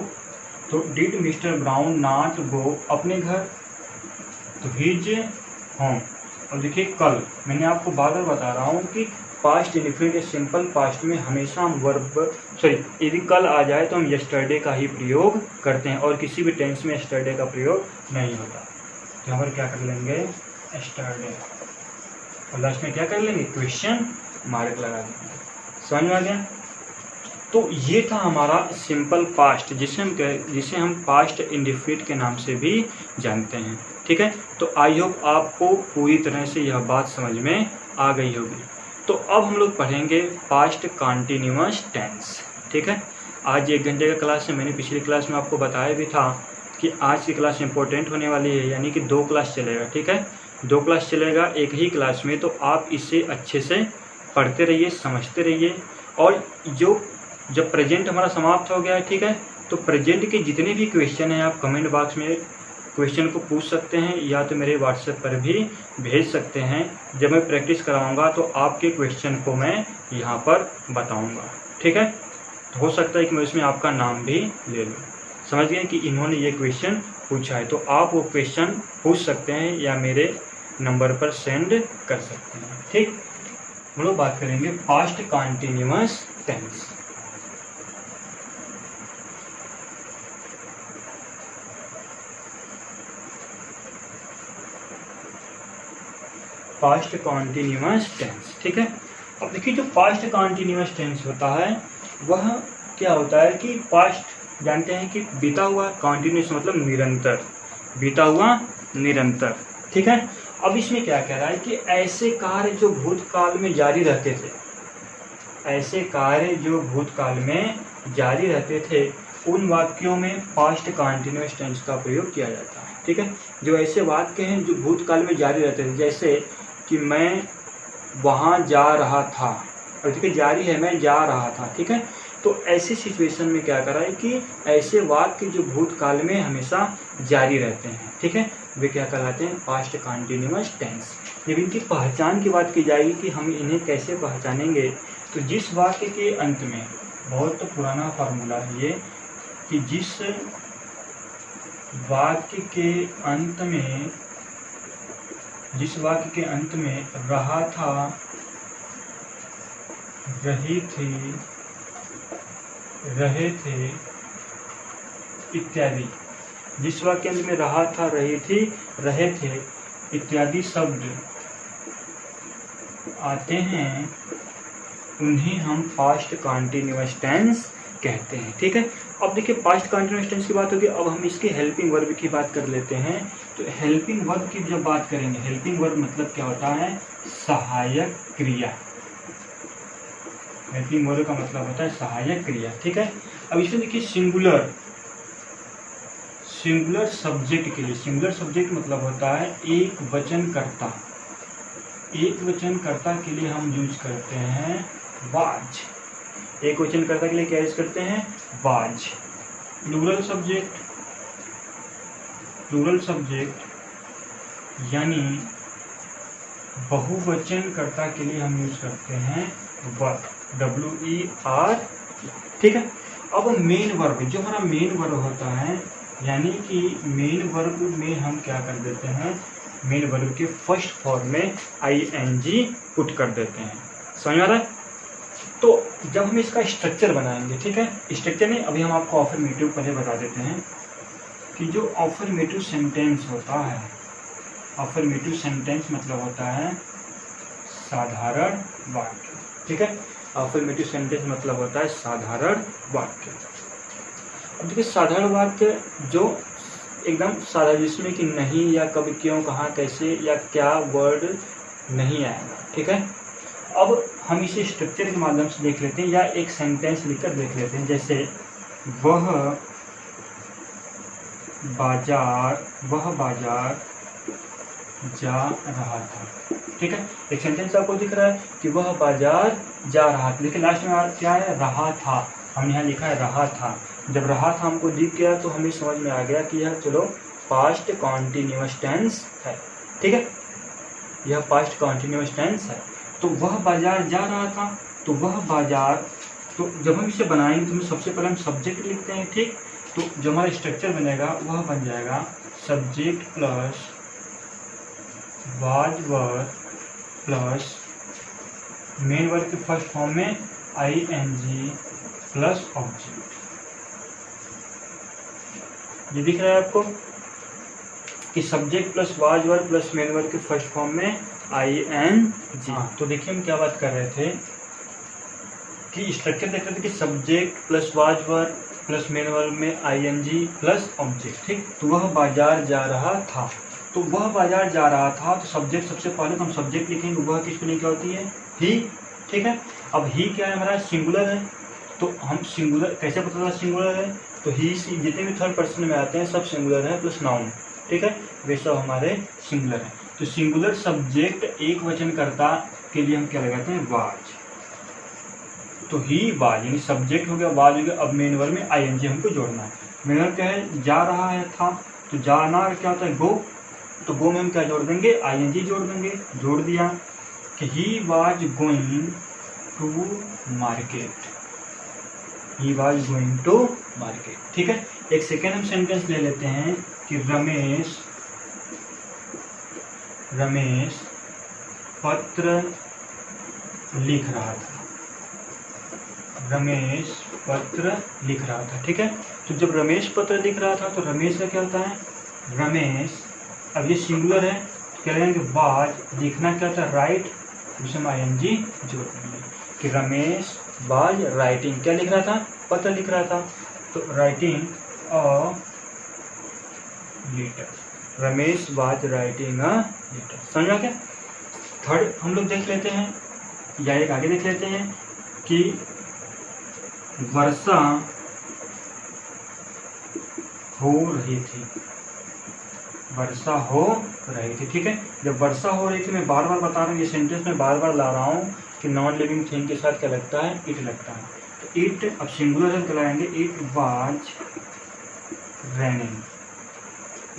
तो did mister brown not go अपने घर, टू हिज होम। और देखिए कल, मैंने आपको बार बार बता रहा हूँ कि पास्ट इंडेफिनिट या सिंपल पास्ट में हमेशा हम यदि कल आ जाए तो हम यस्टरडे का ही प्रयोग करते हैं और किसी भी टेंस में यस्टरडे का प्रयोग नहीं होता। तो यहाँ पर क्या कर लेंगे, यस्टरडे, और लास्ट में क्या कर लेंगे, क्वेश्चन मार्क लगा देंगे। समझ में आ गया? तो ये था हमारा सिंपल पास्ट, जिसे हम पास्ट इंडेफिनिट के नाम से भी जानते हैं। ठीक है, तो आई होप आपको पूरी तरह से यह बात समझ में आ गई होगी। तो अब हम लोग पढ़ेंगे पास्ट कॉन्टिन्यूअस टेंस। ठीक है, आज 1 घंटे का क्लास है। मैंने पिछली क्लास में आपको बताया भी था कि आज की क्लास इंपॉर्टेंट होने वाली है, यानी कि 2 क्लास चलेगा। ठीक है, 2 क्लास चलेगा एक ही क्लास में, तो आप इसे अच्छे से पढ़ते रहिए, समझते रहिए। और जब प्रेजेंट हमारा समाप्त हो गया है, ठीक है, तो प्रेजेंट के जितने भी क्वेश्चन हैं आप कमेंट बॉक्स में क्वेश्चन को पूछ सकते हैं, या तो मेरे व्हाट्सएप पर भी भेज सकते हैं। जब मैं प्रैक्टिस कराऊंगा तो आपके क्वेश्चन को मैं यहाँ पर बताऊंगा। ठीक है, तो हो सकता है कि मैं उसमें आपका नाम भी ले लूँ। समझ गए कि इन्होंने ये क्वेश्चन पूछा है, तो आप वो क्वेश्चन पूछ सकते हैं या मेरे नंबर पर सेंड कर सकते हैं। ठीक, हम लोग बात करेंगे past continuous tense. Past continuous tense. ठीक है, अब देखिए जो पास्ट कॉन्टिन्यूअस टेंस होता है वह क्या होता है कि पास्ट जानते हैं कि बीता हुआ, कॉन्टिन्यूअस मतलब निरंतर, बीता हुआ निरंतर। ठीक है, अब इसमें क्या कह रहा है कि ऐसे कार्य जो भूतकाल में जारी रहते थे, ऐसे कार्य जो भूतकाल में जारी रहते थे, उन वाक्यों में पास्ट कॉन्टिन्यूअस टेंस का प्रयोग किया जाता है। ठीक है, जो ऐसे वाक्य हैं जो भूतकाल में जारी रहते थे, जैसे कि मैं वहाँ जा रहा था, और ठीक है जारी है मैं जा रहा था। ठीक है, तो ऐसी सिचुएशन में क्या कर रहा है कि ऐसे वाक्य जो भूतकाल में हमेशा जारी रहते हैं, ठीक है, वे क्या कहलाते हैं, पास्ट कॉन्टिन्यूअस टेंस। जब इनकी पहचान की बात की जाएगी कि हम इन्हें कैसे पहचानेंगे, तो जिस वाक्य के अंत में, बहुत पुराना फार्मूला है ये, कि जिस वाक्य के अंत में, जिस वाक्य के अंत में रहा था, रही थी, रहे थे इत्यादि, जिस वाक्य में रहा था, रही थी, रहे थे इत्यादि शब्द आते हैं, उन्हें हम पास्ट कॉन्टिन्यूअस टेंस कहते हैं। ठीक है, अब देखिए पास्ट कॉन्टिन्यूअस टेंस की बात होगी, अब हम इसके हेल्पिंग वर्ब की बात कर लेते हैं। तो हेल्पिंग वर्ब की जब बात करेंगे, हेल्पिंग वर्ब मतलब क्या होता है, सहायक क्रिया। हेल्पिंग वर्ब का मतलब होता है सहायक क्रिया। ठीक है, अब इसमें देखिए सिंगुलर, सिंगुलर सब्जेक्ट के लिए, सिंगुलर सब्जेक्ट मतलब होता है एक वचनकर्ता, एक वचनकर्ता के लिए हम यूज करते हैं वाज। एक वचनकर्ता के लिए क्या यूज करते हैं, was. Plural subject, plural subject यानी बहुवचनकर्ता के लिए हम यूज करते हैं वर, WER। ठीक है, अब मेन वर्ब, जो हमारा मेन वर्ब होता है, यानी कि मेन वर्ब में हम क्या कर देते हैं, मेन वर्ब के फर्स्ट फॉर्म में ING पुट कर देते हैं। समझ आ रहा है? तो जब हम इसका स्ट्रक्चर बनाएंगे, ठीक है, स्ट्रक्चर नहीं, अभी हम आपको अफर्मेटिव पहले बता देते हैं कि जो अफर्मेटिव सेंटेंस होता है, अफर्मेटिव सेंटेंस मतलब होता है साधारण वाक्य। ठीक है, अफर्मेटिव सेंटेंस मतलब होता है साधारण वाक्य। अब देखिए साधारण वाक्य जो एकदम साधा, जिसमें कि नहीं या कब, क्यों, कहाँ, कैसे या क्या वर्ड नहीं आएगा। ठीक है, अब हम इसे स्ट्रक्चर के माध्यम से देख लेते हैं, या एक सेंटेंस लिखकर देख लेते हैं। जैसे वह बाजार, वह बाजार जा रहा था। ठीक है, एक सेंटेंस आपको दिख रहा है कि वह बाजार जा रहा था। देखिए लास्ट में क्या है, रहा था, हमने यहाँ लिखा है रहा था। जब रहा था हमको दिख गया तो हमें समझ में आ गया कि यह चलो पास्ट कॉन्टिन्यूअस टेंस है। ठीक है, यह पास्ट कॉन्टिन्यूअस टेंस है। तो वह बाजार जा रहा था, तो वह बाजार, तो जब हम इसे बनाएंगे तो हम सबसे पहले हम सब्जेक्ट लिखते हैं। ठीक, तो जो हमारा स्ट्रक्चर बनेगा वह बन जाएगा subject plus was were plus main verb के फर्स्ट फॉर्म में ING प्लस ऑब्जेक्ट। ये दिख रहा है आपको कि subject plus was verb plus main verb के फर्स्ट फॉर्म में ING। तो देखिए हम क्या बात कर रहे थे कि स्ट्रक्चर देख रहे थे कि subject plus was verb plus main verb में ING प्लस ऑब्जेक्ट। ठीक, तो वह बाजार जा रहा था। तो वह बाजार जा रहा था, तो सब्जेक्ट सबसे पहले तो हम सब्जेक्ट लिखेंगे, वह किस में क्या होती है, ही। ठीक है, अब ही क्या है हमारा, सिंगुलर है। तो हम सिंगुलर कैसे पता चला सिंगुलर है, तो ही जितने भी थर्ड पर्सन में आते हैं सब सिंगुलर है प्लस नाउन। ठीक है, वे सब हमारे सिंगुलर है। तो सिंगुलर सब्जेक्ट एक वचनकर्ता के लिए हम क्या लगाते हैं, वाज। तो ही वाज यानी सब्जेक्ट हो गया, वाज हो गया। अब मेन वर्ब में ING हमको जोड़ना है। मेन वर्ब क्या है, जा रहा है, था। तो जाना क्या होता है, गो। तो गो में हम क्या जोड़ देंगे, ING जोड़ देंगे। जोड़ दिया कि he was going to market, he was going to market. ठीक है, एक सेकेंड हम सेंटेंस ले लेते हैं कि रमेश पत्र लिख रहा था। रमेश पत्र लिख रहा था। ठीक है, तो जब रमेश पत्र लिख रहा था तो रमेश का क्या होता है, रमेश। अब ये सिंगुलर है, क्या करेंगे, वाज। लिखना क्या होता है, राइट, जिसमें ING जोड़ देंगे कि रमेश वाज राइटिंग, क्या लिख रहा था, पत्र लिख रहा था। तो writing a letter, Ramesh was writing a letter. समझा क्या। थर्ड हम लोग देख लेते हैं, या एक आगे देख लेते हैं कि वर्षा हो रही थी, वर्षा हो रही थी। ठीक है, जब वर्षा हो रही थी, मैं बार बार बता रहा हूँ, ये सेंटेंस में बार बार ला रहा हूँ कि नॉन लिविंग थिंग के साथ क्या लगता है, इट लगता है। तो इट अब सिंगुलर है, लगाएंगे it was raining,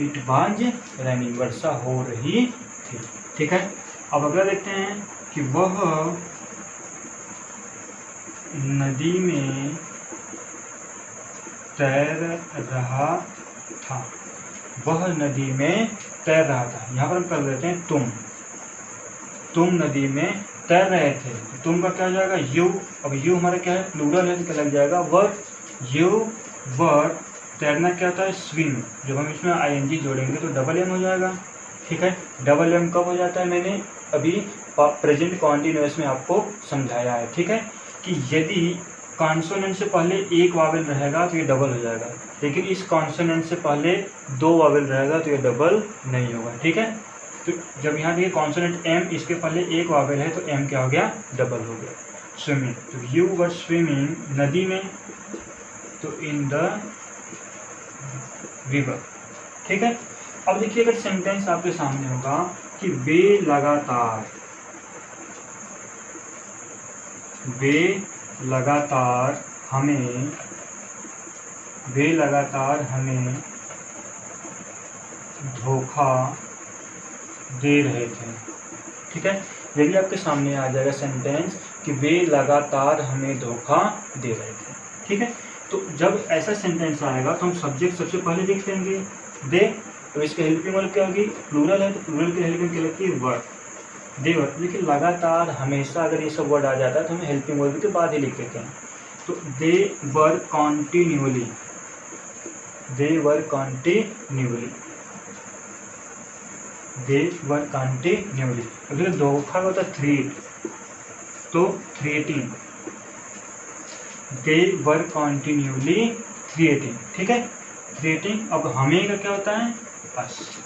it was raining, वर्षा हो रही थी। ठीक है, अब अगला देखते हैं कि वह नदी में तैर रहा था, वह नदी में तैर रहा था। यहाँ पर हम कर देते हैं तुम नदी में तैर रहे थे। तुम का क्या हो जाएगा, यू। अब यू हमारा क्या है, प्लूरल है, तो क्या लग जाएगा, वर। You were. तैरना क्या होता है, स्विम। जब हम इसमें ING जोड़ेंगे तो डबल M हो जाएगा। ठीक है, डबल M कब हो जाता है, मैंने अभी प्रेजेंट कॉन्टिन्यूअस में आपको समझाया है। ठीक है, कि यदि कॉन्सोनेंट से पहले एक वावेल रहेगा तो ये डबल हो जाएगा, लेकिन इस कॉन्सोनेंट से पहले दो वावेल रहेगा तो ये डबल नहीं होगा। ठीक है, तो जब यहाँ देखिए कॉन्सोनेंट M, इसके पहले एक वावेल है तो M क्या हो गया, डबल हो गया। स्विमिंग, तो यू वर स्विमिंग, नदी में, तो इन द रिवर। ठीक है, अब देखिए अगर सेंटेंस आपके सामने होगा कि वे लगातार हमें धोखा दे रहे थे। ठीक है, यदि आपके सामने आ जाएगा सेंटेंस कि वे लगातार हमें धोखा दे रहे थे। ठीक है, तो जब ऐसा सेंटेंस आएगा तो हम सब्जेक्ट सबसे पहले लिख लेंगे दे। तो इसके हेल्पिंग वर्ब क्या होगी, प्लूरल है, तो प्लूरल की हेल्पिंग क्या लगती है, वर्ब। दे वर्ब। लेकिन लगातार, हमेशा अगर ये सब वर्ड आ जाता है तो हम हेल्पिंग वर्ब के बाद ही लिख देते हैं। तो दे वर कॉन्टिन्यूअली, दे वर कॉन्टिन्यूअली, दे वर कॉन्टिन्यूअली। अगर धोखा होता है थ्रीट, तो थ्रेटिंग, दे वर कॉन्टिन्यूअली थ्रेटिंग। ठीक है, थ्रेटिंग। अब हमें का क्या होता है, अस,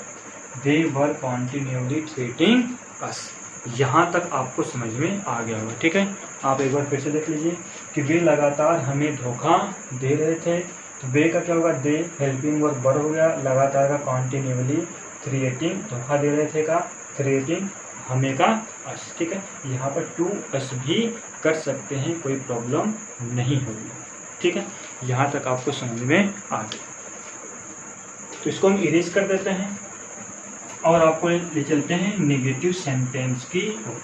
दे वर कॉन्टिन्यूअली थ्रेटिंग अस। यहाँ तक आपको समझ में आ गया होगा। ठीक है, आप एक बार फिर से देख लीजिए कि वे लगातार हमें धोखा दे रहे थे। तो वे का क्या होगा, दे, हेल्पिंग वर्ब वर हो गया, लगातार का कॉन्टिन्यूअली, थ्रेटिंग, धोखा दे रहे थे का थ्रेटिंग, हमें का अस। ठीक है, यहाँ पर टू अस भी कर सकते हैं, कोई प्रॉब्लम नहीं होगी। ठीक है, यहाँ तक आपको समझ में आ गया। तो इसको हम इरेज कर देते हैं और आपको ले चलते हैं नेगेटिव सेंटेंस की ओर।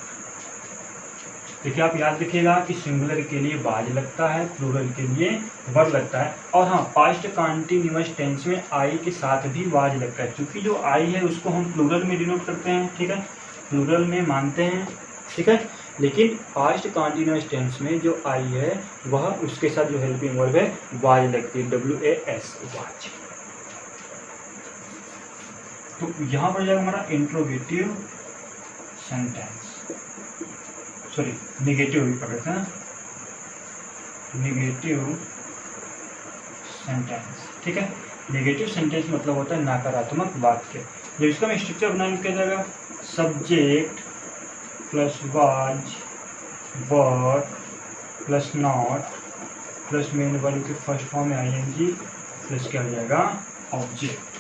देखिए आप याद रखिएगा कि सिंगुलर के लिए वाज लगता है, प्लूरल के लिए वर लगता है। और हाँ, पास्ट कंटीन्यूअस टेंस में आई के साथ भी वाज लगता है, क्योंकि जो आई है उसको हम प्लूरल में डिनोट करते हैं, ठीक है, प्लूरल में मानते हैं, ठीक है। लेकिन पास्ट कंटीन्यूअस टेंस में जो आई है वह उसके साथ जो हेल्पिंग वर्ब है वाज लगती है, WAS, वाज। तो यहाँ पर जाएगा हमारा इंट्रोगेटिव सेंटेंस, सॉरी निगेटिव भी पढ़ते हैं, निगेटिव सेंटेंस, ठीक है। निगेटिव सेंटेंस मतलब होता है नकारात्मक वाक्य। जब इसका हम स्ट्रक्चर बनाएंगे क्या जाएगा, subject plus was, verb plus not plus main verb के फर्स्ट फॉर्म में ING प्लस क्या हो जाएगा, ऑब्जेक्ट,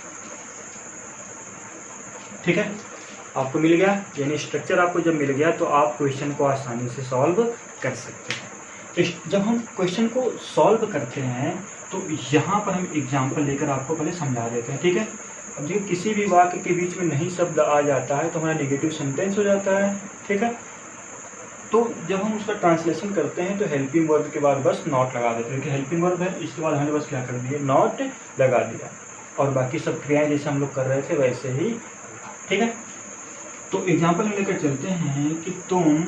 ठीक है। आपको मिल गया, यानी स्ट्रक्चर आपको जब मिल गया तो आप क्वेश्चन को आसानी से सॉल्व कर सकते हैं। जब हम क्वेश्चन को सॉल्व करते हैं तो यहाँ पर हम एग्जाम्पल लेकर आपको पहले समझा देते हैं, ठीक है। अब देखिए किसी भी वाक्य के बीच में नहीं शब्द आ जाता है तो हमारा नेगेटिव सेंटेंस हो जाता है, ठीक है। तो जब हम उसका ट्रांसलेशन करते हैं तो हेल्पिंग वर्ब के बाद बस नॉट लगा देते हैं, कि हेल्पिंग वर्ब है, इसके बाद हमने बस क्या कर दिया, नॉट लगा दिया, और बाकी सब क्रियाएं जैसे हम लोग कर रहे थे वैसे ही, ठीक है। तो एग्जाम्पल में लेकर चलते हैं कि तुम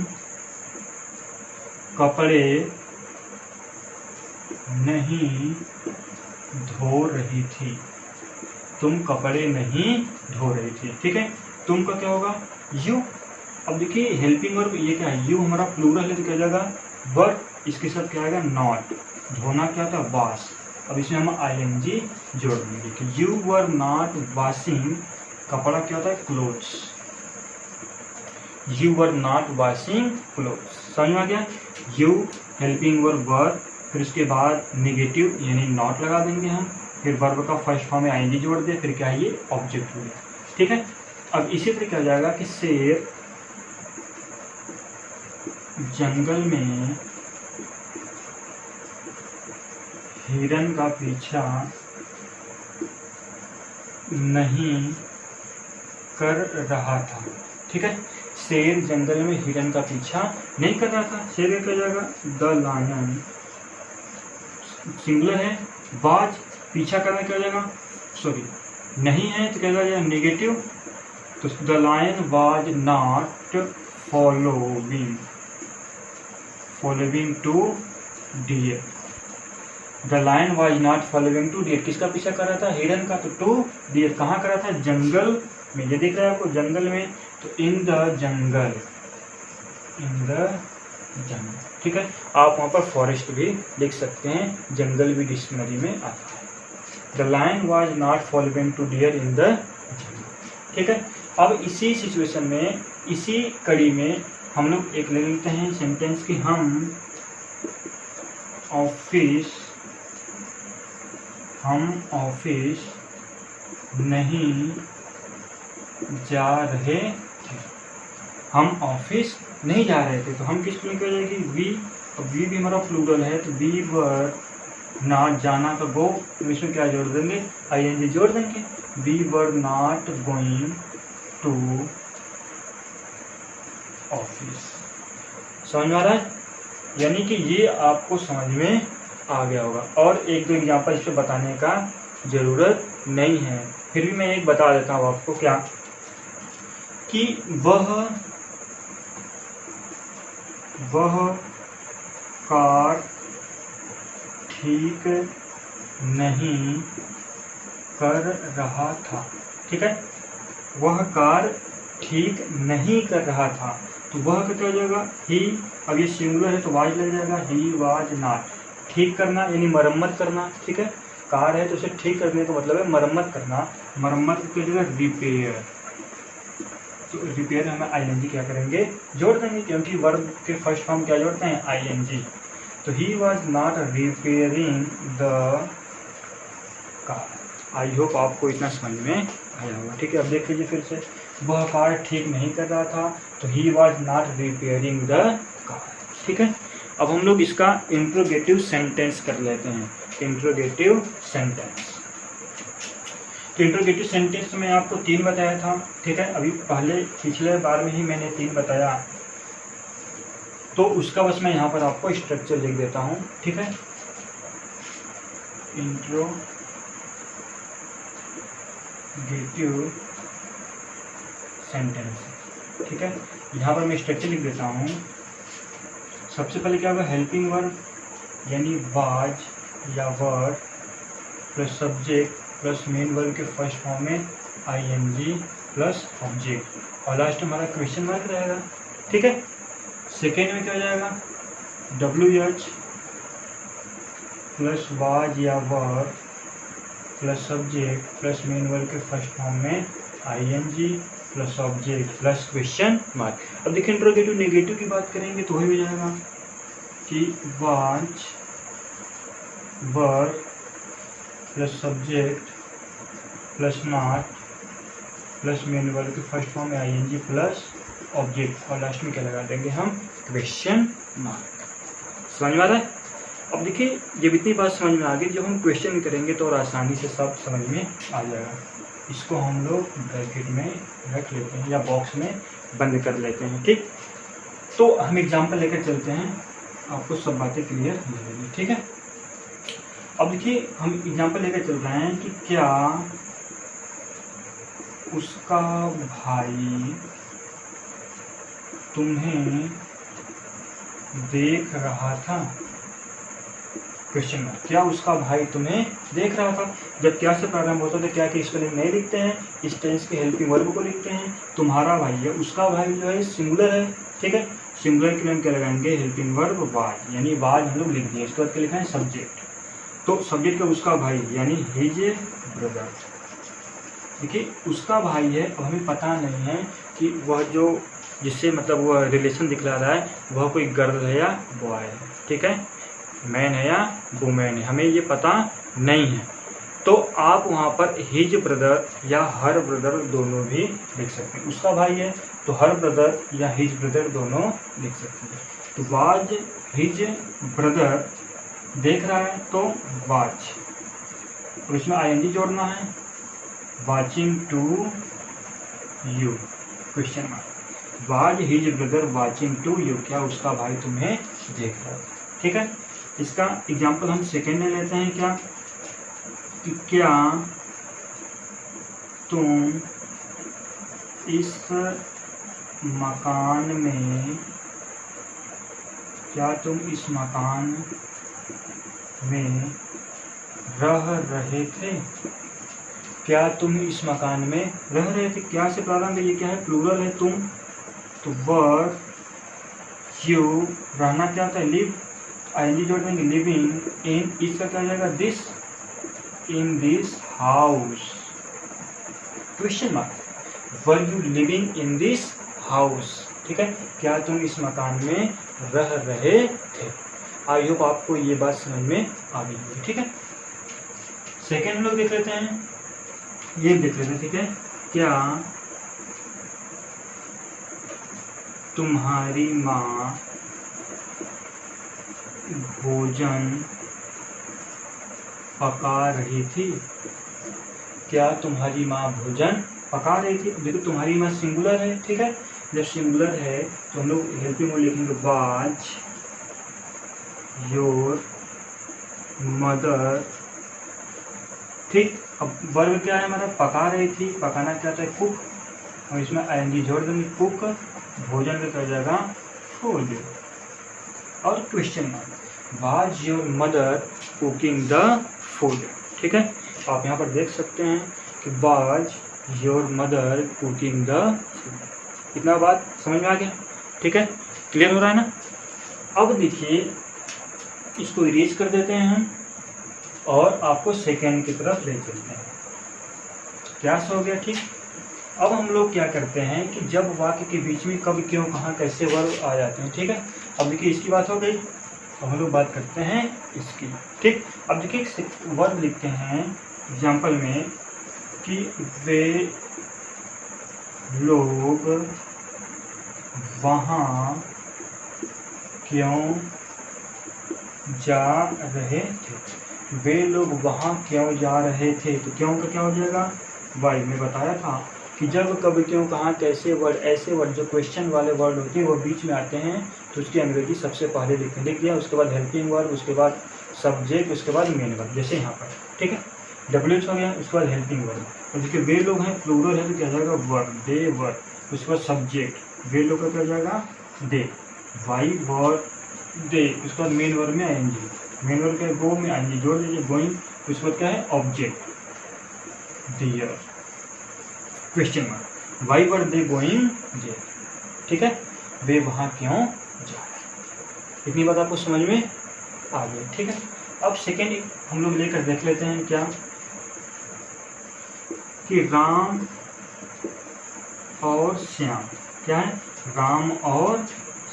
कपड़े नहीं धो रही थी, तुम कपड़े नहीं धो रही थी, ठीक है। तुम का क्या होगा, यू। अब देखिए हेल्पिंग वर्ब ये क्या है, यू हमारा प्लूरल है तो क्या जाएगा वर्ब, इसके साथ क्या आएगा नॉट, धोना क्या होता है वॉश, अब इसमें हम ING जोड़ देंगे कि यू वर नॉट वॉशिंग, कपड़ा क्या होता है clothes, you were not washing clothes, समझ में आ गया। यू हेल्पिंग वर्ब वर्ब, फिर उसके बाद निगेटिव यानी नॉट लगा देंगे हम, फिर वर्ब का फर्स्ट फॉर्म में ING जोड़ दे, फिर क्या है ये ऑब्जेक्ट हो गया, ठीक है। अब इसी तरह क्या हो जाएगा कि शेर जंगल में हिरन का पीछा नहीं कर रहा था, ठीक है। शेर जंगल में हिरन का पीछा नहीं कर रहा था, शेर क्या जाएगा, द लायन, सिंगुलर है, वाज पीछा करना क्या हो जाएगा, सॉरी नहीं है तो क्या जाएगा नेगेटिव, तो the lion was not following, following to deer, the lion was not following to deer, किसका पीछा कर रहा था, हिरन का, तो टू डियर कहाँ कर रहा था, जंगल में, ये दिख रहा है आपको जंगल में, तो इन the jungle, in the jungle, ठीक है। आप वहाँ पर फॉरेस्ट भी लिख सकते हैं, जंगल भी डिक्शनरी में आता है। The lion was not following to deer in the jungle, ठीक है। अब इसी सिचुएशन में, इसी कड़ी में हम लोग एक ले लेते हैं सेंटेंस कि हम ऑफिस नहीं जा रहे थे, हम ऑफिस नहीं जा रहे थे, तो हम किस में कह जाएगी, वी, अब वी भी हमारा प्लूरल है तो वी वर नॉट, जाना का गो, तो इसमें क्या जोड़ देंगे, ING जोड़ देंगे, we were not going to office, समझ में आ रहा है, यानी कि ये आपको समझ में आ गया होगा। और एक दो एग्जांपल इस पर बताने का जरूरत नहीं है, फिर भी मैं एक बता देता हूँ आपको, क्या कि वह कार ठीक नहीं कर रहा था, ठीक है, वह कार ठीक नहीं कर रहा था, तो वह क्या हो जाएगा, ही, अब ये सिंगुलर है तो वाज लग जाएगा, ही वाज नॉट, ठीक करना यानी मरम्मत करना, ठीक है, कार है तो उसे ठीक करने का मतलब है मरम्मत करना, मरम्मत की जगह रिपेयर, तो रिपेयर हमें ING क्या करेंगे, जोड़ देंगे, क्योंकि वर्ब के फर्स्ट फॉर्म क्या जोड़ते हैं, ING, तो he was not repairing the car. I hope आपको इतना समझ में आया होगा, ठीक है। अब देख लीजिए फिर से, वह कार ठीक नहीं कर रहा था, तो he was not repairing the car, ठीक है। अब हम लोग इसका इंट्रोगेटिव सेंटेंस कर लेते हैं, इंट्रोगेटिव सेंटेंस। तो इंट्रोगेटिव सेंटेंस में आपको 3 बताया था, ठीक है, अभी पहले पिछले बार में ही मैंने 3 बताया तो उसका बस मैं यहाँ पर आपको स्ट्रक्चर लिख देता हूँ, ठीक है। इंट्रोगेटिव सेंटेंस, ठीक है। यहाँ पर मैं स्ट्रक्चर लिख देता हूँ। सबसे पहले क्या होगा, हेल्पिंग वर्ब यानी वाज या were plus subject plus main verb के फर्स्ट फॉर्म में आईएनजी प्लस ऑब्जेक्ट, और लास्ट में हमारा क्वेश्चन मार्क रहेगा, ठीक है। सेकेंड में क्या हो जाएगा, WH प्लस वाज या were plus subject plus main verb के फर्स्ट फॉर्म में ING plus object plus question mark. अब देखिए इंट्रोगेटिव नेगेटिव की बात करेंगे तो वही हो जाएगा कि was were plus subject plus not plus main verb के फर्स्ट फॉर्म में आईएनजी प्लस ऑब्जेक्ट, और लास्ट में क्या लगा देंगे हम, क्वेश्चन मार्क। समझ में आ रहा है। अब देखिए जब इतनी बात समझ में आ गई, जब हम क्वेश्चन करेंगे तो और आसानी से सब समझ में आ जाएगा। इसको हम लोग ब्रैकेट में रख लेते हैं या बॉक्स में बंद कर लेते हैं, ठीक। तो हम एग्जाम्पल लेकर चलते हैं, आपको सब बातें क्लियर हो जाएगी, ठीक है। अब देखिए हम एग्जाम्पल लेकर चल रहे हैं कि क्या उसका भाई तुम्हें देख रहा था, क्वेश्चन मार्क। क्या उसका भाई तुम्हें देख रहा था। जब क्या से प्रारंभ होता है तो क्या के स्पेलिंग नहीं लिखते हैं, इस टेंस के हेल्पिंग वर्ब को लिखते हैं। तुम्हारा भाई है, उसका भाई जो है सिंगुलर है, ठीक है। सिंगुलर के लिए हम क्या लगाएंगे, हेल्पिंग वर्ब वाज, यानी वाज हम लोग लिख दिए। इसके बाद क्या लिखा है, सब्जेक्ट। तो सब्जेक्ट का उसका भाई यानी हिज ब्रदर। देखिए उसका भाई है, अब हमें पता नहीं है कि वह जो जिससे मतलब वह रिलेशन दिखला रहा है वह कोई गर्ल है या बॉय है, ठीक है, मैन है या वुमेन है, हमें ये पता नहीं है। तो आप वहाँ पर हिज ब्रदर या हर ब्रदर दोनों भी लिख सकते हैं। उसका भाई है तो हर ब्रदर या हिज ब्रदर दोनों लिख सकते हैं। तो वाज हिज ब्रदर देख रहा है तो वाच, और इसमें आईएनजी जोड़ना है, watching to you, question mark. Was his brother watching to you, क्या उसका भाई तुम्हें देख रहा है, ठीक है। इसका एग्जाम्पल हम सेकेंड में लेते हैं, क्या कि क्या तुम इस मकान में, क्या तुम इस मकान में रह रहे थे, क्या तुम इस मकान में रह रहे थे। क्या से प्रारंभ है, ये क्या है, प्लूरल है, तुम। तो वर यू, रहना क्या होता है, लिव, आईएनजी जोड़ देंगे, लिविंग इन, इसका क्या हो जाएगा, this, in this house, question mark. Were you living in this house, ठीक है, क्या तुम इस मकान में रह रहे थे। आई होप आपको ये बात समझ में आ गई होगी, ठीक है। सेकेंड हम लोग देख लेते हैं, ये देख लेते हैं, ठीक है। क्या तुम्हारी माँ भोजन पका रही थी, क्या तुम्हारी माँ भोजन पका रही थी। देखो तुम्हारी माँ सिंगुलर है, ठीक है। जब सिंगुलर है तो हम लोग हेल्पिंग वर्ब लिखेंगे, वाज योर मदर, ठीक। अब वर्ब क्या है हमारा, पका रही थी, पकाना क्या होता है, कुक, और इसमें आईएनजी जोड़ देंगे, कुक, भोजन का क्या हो जाएगा, फूड, और question mark. Was your mother cooking the food, ठीक है। आप यहाँ पर देख सकते हैं कि was your mother cooking the food. इतना बात समझ में आ गया, ठीक है, क्लियर हो रहा है ना। अब देखिए इसको इरेज कर देते हैं हम और आपको सेकेंड की तरफ ले चलते हैं। क्या हो गया, ठीक। अब हम लोग क्या करते हैं कि जब वाक्य के बीच में कब, क्यों, कहाँ, कैसे वर्ब आ जाते हैं, ठीक है। अब देखिए इसकी बात हो गई, तो हम लोग बात करते हैं इसकी, ठीक। अब देखिए वर्ब लिखते हैं एग्जाम्पल में कि वे लोग वहाँ क्यों जा रहे थे। वे लोग वहाँ क्यों जा रहे थे, तो क्यों का क्या हो जाएगा, वाई। मैं बताया था कि जब कब क्यों कहाँ कैसे वर्ड, ऐसे वर्ड जो क्वेश्चन वाले वर्ड होते हैं वो बीच में आते हैं तो उसकी अंग्रेजी सबसे पहले लिख दिया, उसके बाद हेल्पिंग वर्ब, उसके बाद सब्जेक्ट, उसके बाद मेन वर्ब, जैसे यहाँ पर, ठीक है। WH हो गया, उसके बाद हेल्पिंग वर्ब, और देखिए वे लोग हैं प्लूरल है तो क्या जाएगा वर्ब, दे वर्ब, उसके बाद सब्जेक्ट, वे लोग का क्या जाएगा दे, वाई वर्ब दे, उसके बाद मेन वर्ब में आएंगे, मेन वर्ब के गो में आएंगे, जोड़ दीजिए गोइंग, उसके बाद क्या है object there, question mark, why were they going there, ठीक है, वे वहाँ क्यों जा रहे। इतनी बात आपको समझ में आ गई, ठीक है। अब सेकेंड हम लोग लेकर देख लेते हैं क्या, कि राम और श्याम, क्या है, राम और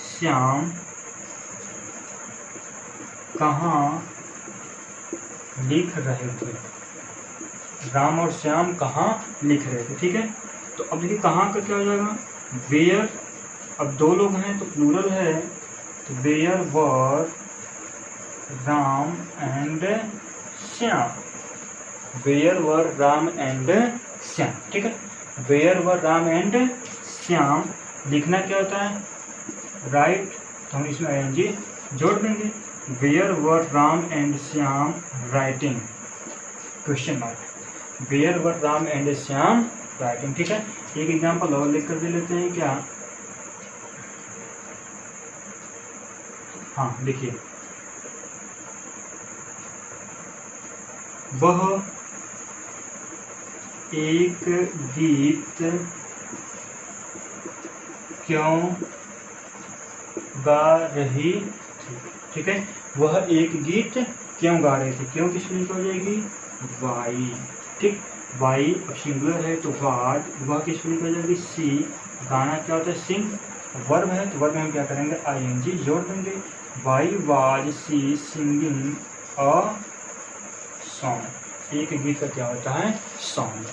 श्याम कहाँ लिख रहे थे, राम और श्याम कहाँ लिख रहे थे, ठीक है। तो अब देखिए कहाँ का क्या हो जाएगा, वेयर, अब दो लोग हैं तो प्लूरल है, तो where were Ram and Shyam, where were Ram and Shyam, ठीक है, where were Ram and Shyam, लिखना क्या होता है राइट, तो हम इसमें आएंगे जोड़ देंगे, where were Ram and Shyam writing, question mark, where were Ram and Shyam writing, ठीक है। एक एग्जांपल और लिख कर दे लेते हैं क्या, हाँ देखिए, वह एक गीत क्यों गा रही थी, ठीक है, वह एक गीत क्यों गा रही थी, क्यों किस मिनट हो जाएगी वाई, ठीक, वाई अब सिंगुलर है तो वाज, वह किस मिनट हो जाएगी सी, गाना क्या होता है सिंग, वर्ब है तो वर्ब में हम क्या करेंगे आईएनजी जोड़ देंगे, why was she singing a song, एक गीत का क्या होता है सॉन्ग,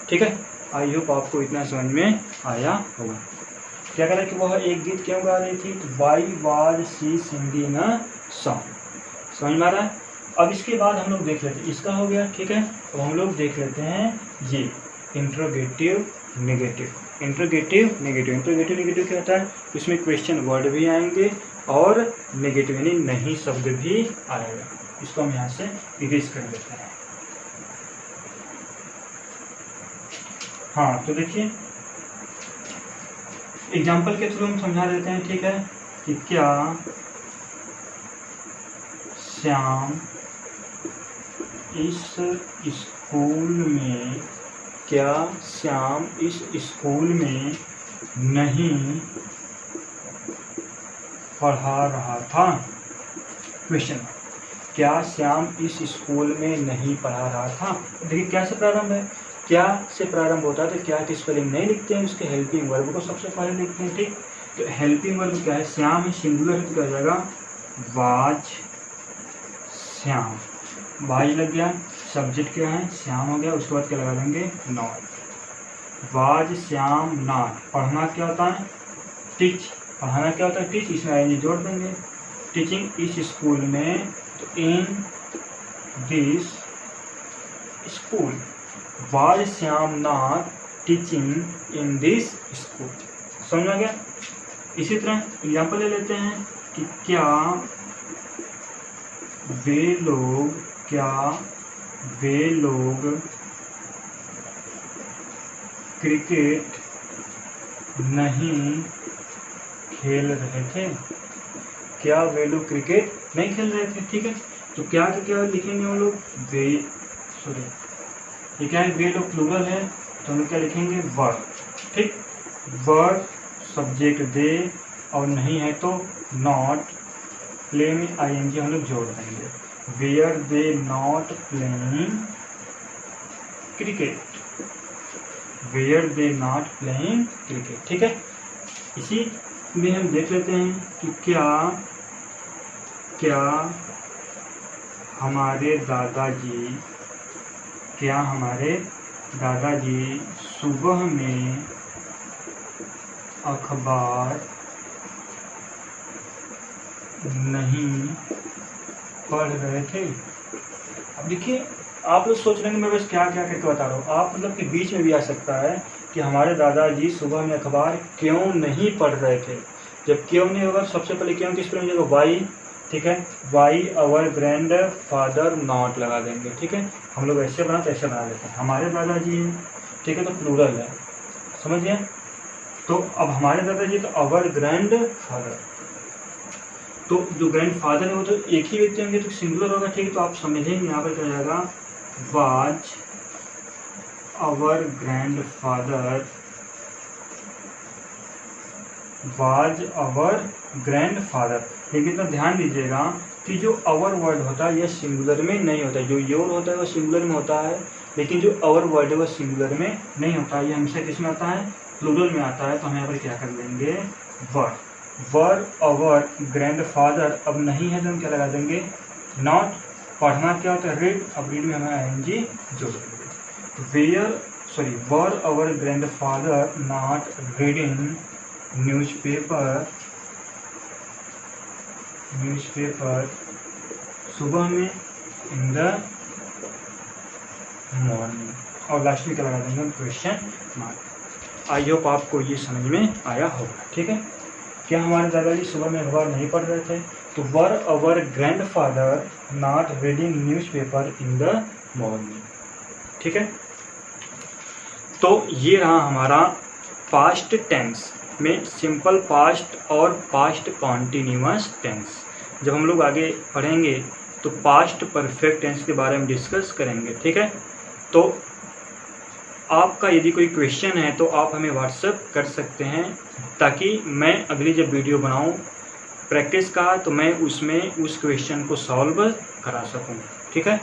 ठीक है। आई होप आपको इतना समझ में आया होगा। क्या कह रहा है कि वह एक गीत क्यों गा रही थी, तो why was she singing a song, समझ में आ रहा है। अब इसके बाद हम लोग देख लेते हैं, इसका हो गया, ठीक है। तो हम लोग देख लेते हैं ये interrogative negative, interrogative negative, interrogative negative क्या होता है, इसमें क्वेश्चन वर्ड भी आएंगे और नेगेटिव यानी नहीं शब्द भी आएगा, इसको हम यहाँ से इरेज कर देते हैं। हाँ तो देखिए एग्जाम्पल के थ्रू हम समझा देते हैं, ठीक है, कि क्या श्याम इस स्कूल में, क्या श्याम इस स्कूल में नहीं पढ़ा रहा था, क्वेश्चन, क्या श्याम इस स्कूल में नहीं पढ़ा रहा था। देखिए क्या से प्रारंभ है, क्या से प्रारंभ होता है तो क्या की स्पेलिंग नहीं लिखते हैं, उसके हेल्पिंग वर्ब को सबसे पहले लिखते हैं, ठीक। तो हेल्पिंग वर्ब क्या है, श्याम है सिंगुलर है तो क्या जाएगा वाज श्याम, वाज लग गया, सब्जेक्ट क्या है श्याम हो गया, उसके बाद क्या लगा देंगे नॉट, वाज श्याम नॉट, पढ़ना क्या होता है टीच, पढ़ाना क्या होता है टीच, इसमें आएंगे जोड़ देंगे, टीचिंग इस स्कूल में, तो in this school, was Shyam not teaching in this school, समझ आ गया। इसी तरह एग्जाम्पल ले लेते हैं कि क्या वे लोग, क्या वे लोग क्रिकेट नहीं खेल रहे थे, क्या वे लोग क्रिकेट नहीं खेल रहे थे, ठीक है। तो क्या लिखेंगे हम लोग, वे, सॉरी ये क्या है, वे लोग प्लूरल है तो हम लोग क्या लिखेंगे वर, ठीक, वर सब्जेक्ट दे, और नहीं है तो नॉट, प्ले में आईएनजी हम लोग जोड़ देंगे, where they not playing cricket, where they not playing cricket, ठीक है। इसी में हम देख लेते हैं कि क्या हमारे दादाजी सुबह में अखबार नहीं पढ़ रहे थे। अब देखिए आप लोग सोच रहे हैं मैं बस क्या क्या करके बता रहा हूँ, आप मतलब कि बीच में भी आ सकता है कि हमारे दादाजी सुबह में अखबार क्यों नहीं पढ़ रहे थे। जब क्यों नहीं होगा सबसे पहले क्यों किस पर मिलेगा, वाई, ठीक है, why our grandfather not लगा देंगे, ठीक है। हम लोग ऐसे बना तो ऐसे बना लेते हैं, हमारे दादाजी हैं, ठीक है, तो प्लूरल है, समझ गए। तो अब हमारे दादाजी तो आवर ग्रैंड फादर, तो जो ग्रैंड फादर है वो तो एक ही व्यक्ति होंगे तो सिंगुलर होगा, ठीक है। तो आप समझेंगे यहाँ पर क्या जाएगा, was our grandfather, was our grandfather. लेकिन तो ध्यान दीजिएगा कि जो आवर वर्ड होता है यह सिंगुलर में नहीं होता है, जो योर होता है वो सिंगुलर में होता है, लेकिन जो आवर वर्ड है वो सिंगुलर में नहीं होता है, ये हमेशा किस में आता है, प्लूरल में आता है। तो हम यहाँ पर क्या कर देंगे, वर, वर आवर ग्रैंड फादर, अब नहीं है तो हम क्या लगा देंगे, नॉट। पढ़ना क्या होता है, रीड, अब रीड में हमें आईएनजी जोड़ देंगे। Where, sorry, were our grandfather not reading newspaper, newspaper सुबह में, इन द मॉर्निंग, और लास्ट में क्या लगा देंगे, क्वेश्चन मार्क। आई होप आपको ये समझ में आया होगा, ठीक है। क्या हमारे दादाजी सुबह में अखबार नहीं पढ़ रहे थे, तो were our grandfather not reading newspaper in the morning, ठीक है। तो ये रहा हमारा पास्ट टेंस में सिंपल पास्ट और पास्ट कॉन्टिन्यूअस टेंस। जब हम लोग आगे पढ़ेंगे तो पास्ट परफेक्ट टेंस के बारे में डिस्कस करेंगे, ठीक है। तो आपका यदि कोई क्वेश्चन है तो आप हमें व्हाट्सएप कर सकते हैं, ताकि मैं अगली जब वीडियो बनाऊं प्रैक्टिस का तो मैं उसमें उस क्वेश्चन को सॉल्व करा सकूं, ठीक है।